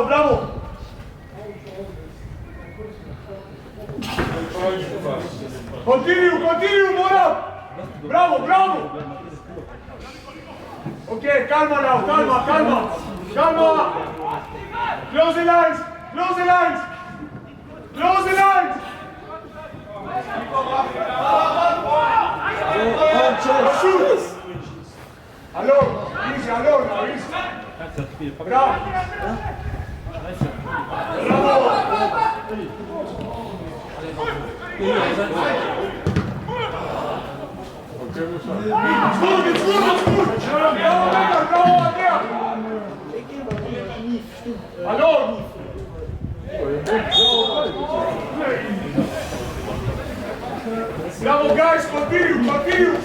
C: Bravo! Continue, Mora! Bravo! Okay, calma now, calma! Close the lines! Alone, easy, alone, now, easy. Bravo. Bravo. It's good, it's good, it's good. Bravo, Megan, bravo, Andrea. Alone. Bravo, guys, continue, continue.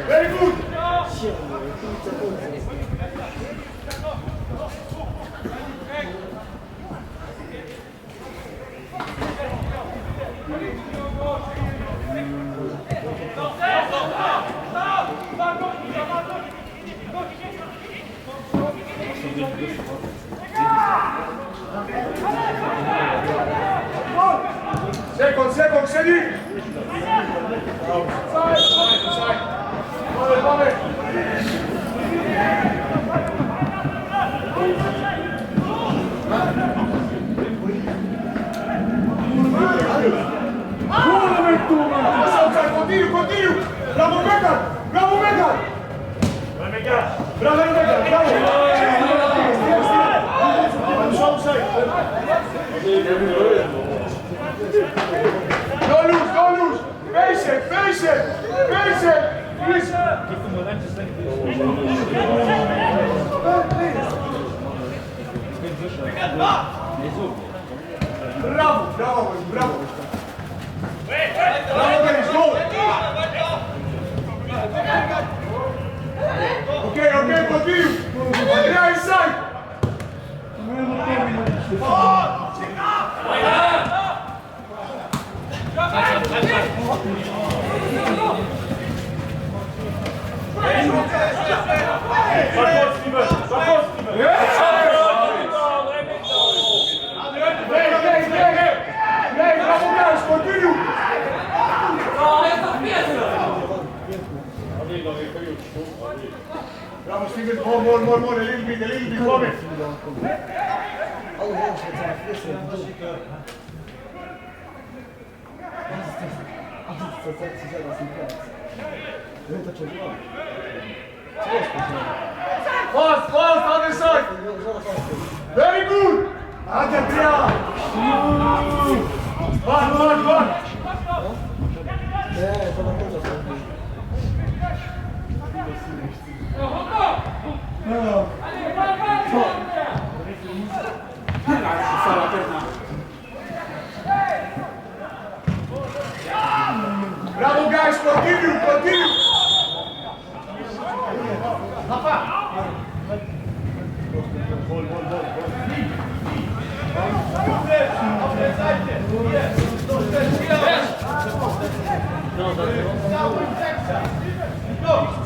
C: Very good. Second, steady. Side. Vale. Continue. Bravo, Megan. Bravo, Megan. Don't lose. Patient. Please. Bravo. Dennis, go. Okay, continue. Andrea inside. Bravo, guys, continue. Bravo, Steven, more, a little bit, comment. Fast, other side. Very good. Andrea. One. Bravo, guys, continue.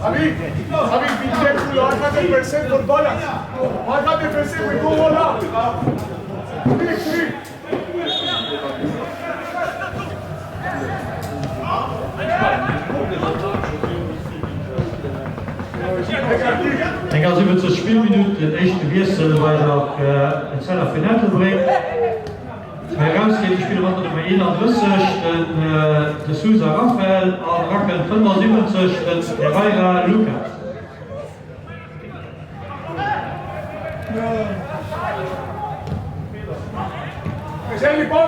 C: Habib, be careful, 100% for balance. 100% we go all out. Three.
F: Ik denk als u met zo'n speelminuut het eerste wissel waar je ook het zelf in uit te brengen. Hij rausgeht die Spieler macht nummer 31, de Sousa Raphael, an Racken 75, den Herrera Lucas.
C: Send the ball.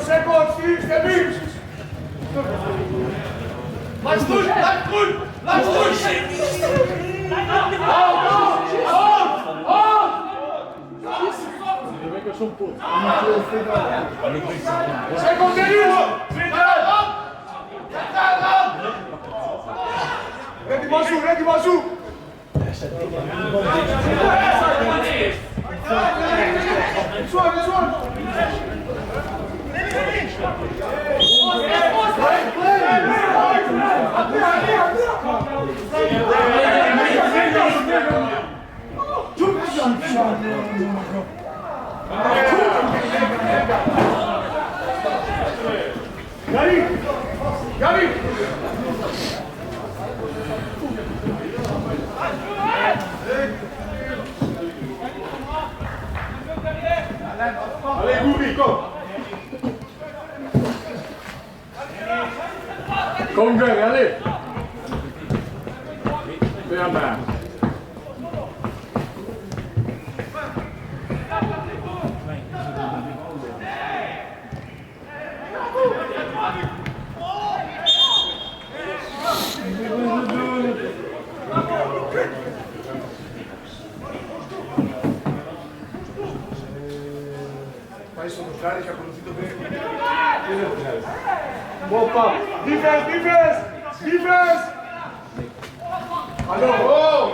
C: Second, Steve, step in.
A: Laat goed!
C: Second, Ready, Mazu. This one. Gary. Allez, Gouri, kom. Kom, Gary, allez. Bien, ben. Bon pas. Defense, defense, defense. Alors, oh.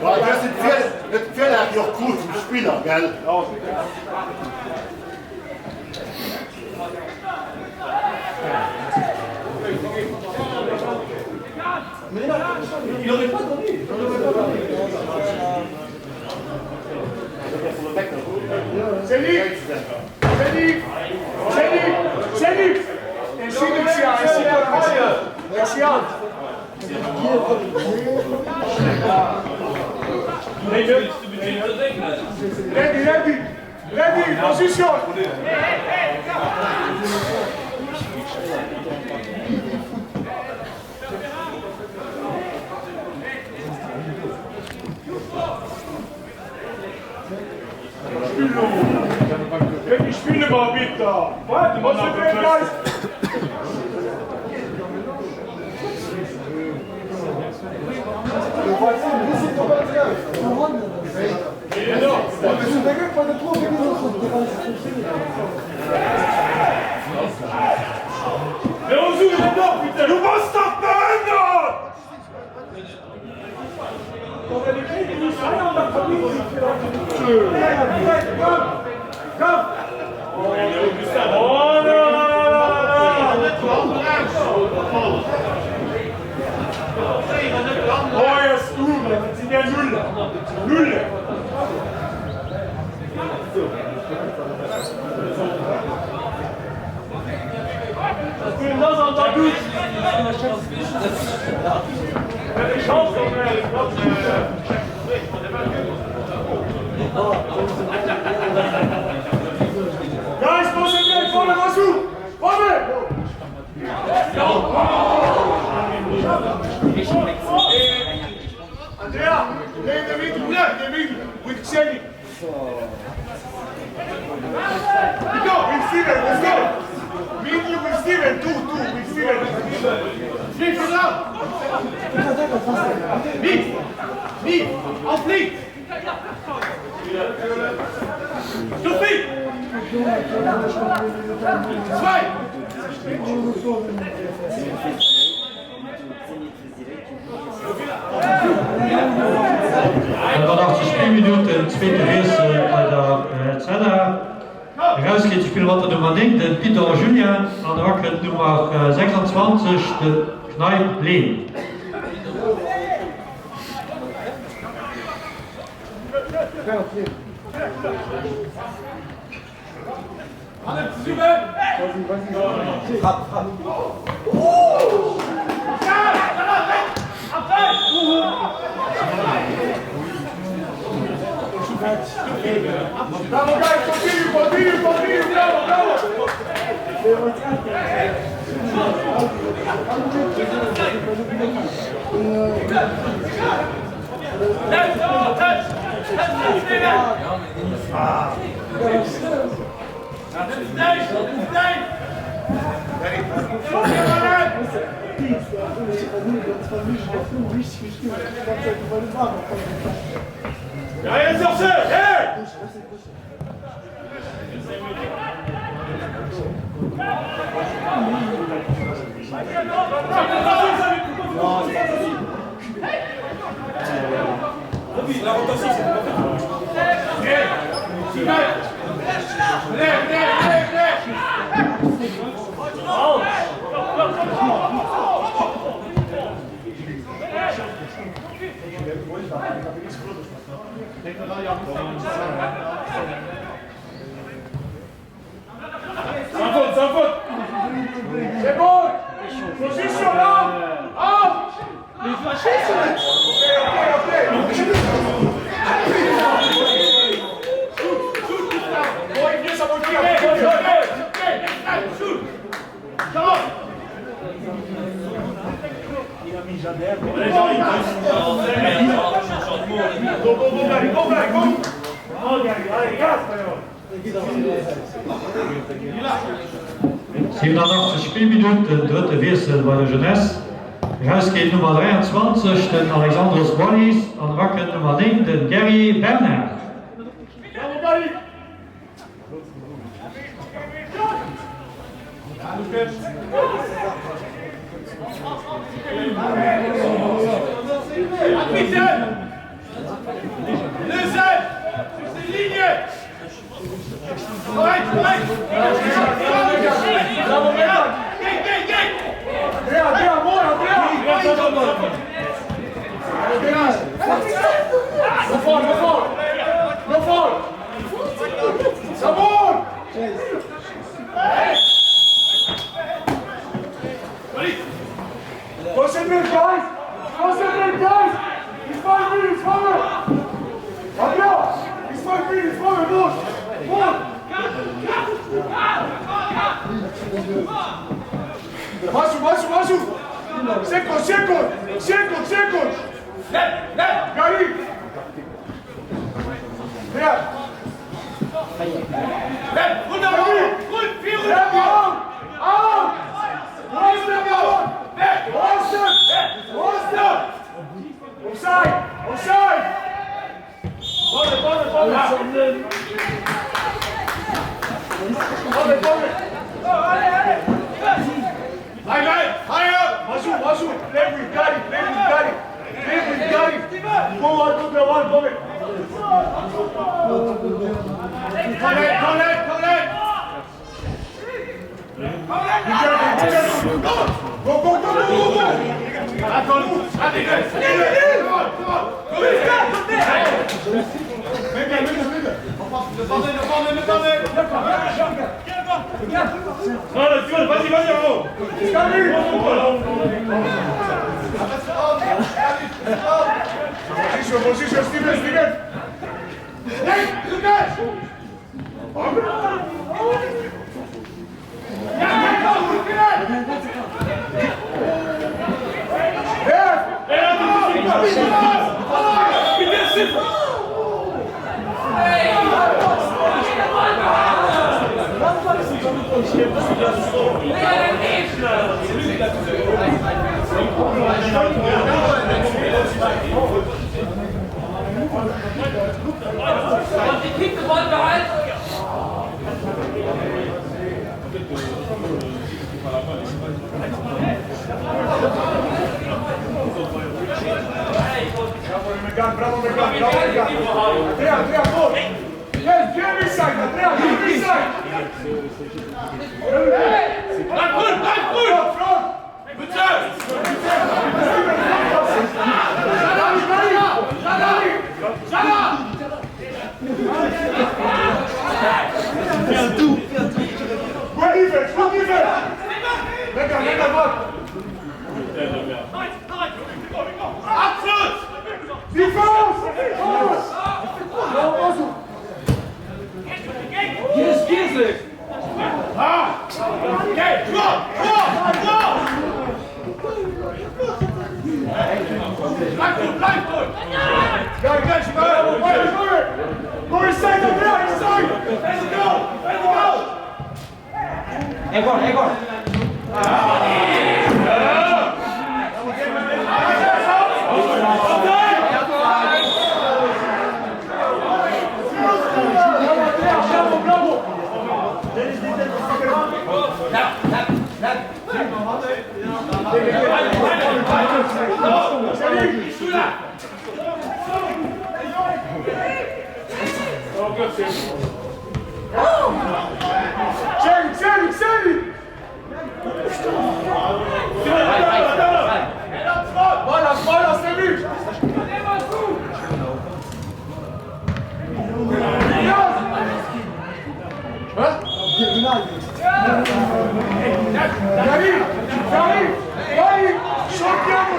E: Das sind Pferde, die auch gut zum Spieler, gell?
A: Il aurait pas donné.
C: Selik! Selik! Selik! Selik! En Siliksia, en Siliksia. Rechtsia. Ready, ready! Ready, position! Ich spiele mal bitte! Warte, was ist denn das? Du musst doch behindert! Komm! Oh, no! Oh, jetzt du! Das sind ja Null! Null! Was will das an der Dusch? Ich hoffe doch nicht! Guys, concentrate! Vorne, Masu! Vorne! Andrea, neem de wind, de wind, with Xeni. Go, with Steven, let's go. Meet you with Steven, two, with Steven.
A: Vlieg vanaf! Niet! Auf links! Sophie!
F: 80 Spielminuten, zweite Wechsel bei der Zelle. Raus geht Spielwater Nummer 9, den Peter Julien, an der Wackelt Nummer 26, den Kneip Lehn.
A: Alle zusammen!
C: Bravo, guys, continue, bravo!
A: Let's go! Touch!
C: Ja, jetzt noch schön! Hey!
D: La rotation, c'est pas
C: C'est bon. Position là. Out.
F: Spielminuten, dritte Wechsel bei der Jeunesse. Rausgeht Nummer 23, den Alexandros Wallis, an Racken Nummer 9, den Gary Bernard.
C: Concentrate, guys! Concentrate, guys! It's 5 minutes, forward! Gabriel! It's 5 minutes, forward, move! Move! Masu! Second! Gary! There! Out! Offside! Masu! Play with Gary! Go on to the one, go it! Go! Position, Steven! Hey, Lucas!
H: Keep the ball behind.
C: Bravo, Andrea, go! Yes, get inside, Andrea, get inside!
A: Good!
C: Front!
A: Good job!
C: Good defense! Lega, back!
A: Abschluss!
C: Defense!
H: Yes.
A: Okay, go! Bleib gut!
C: Guys, go inside, Andrea, inside!
A: Let's go!
G: Egor!
C: Bravo! Shelly! Voilà, c'est lui! J'arrive! Champion,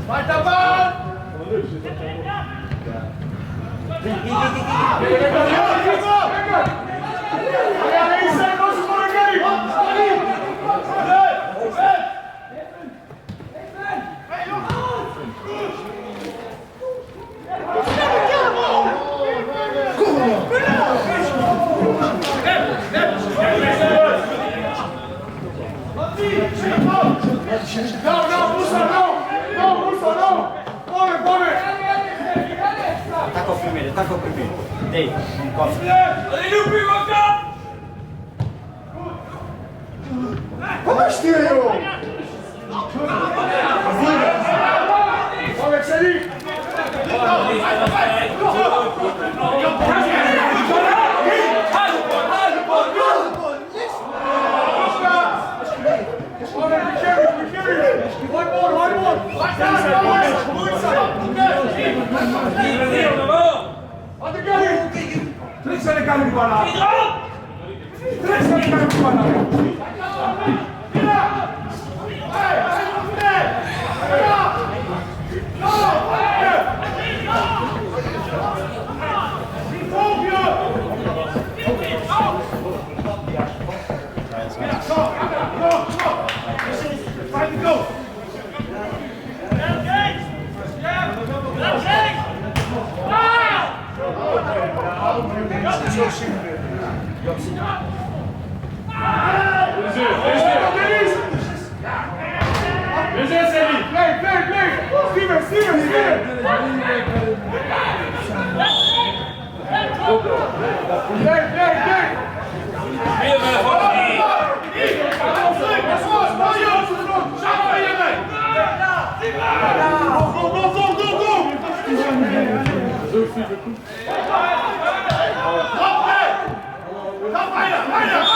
A: Weiter Ball!
G: Attacca al primeiro. Dei, corre.
H: Allez, Loupi, encore!
C: Avec Shelly!
A: Weiter!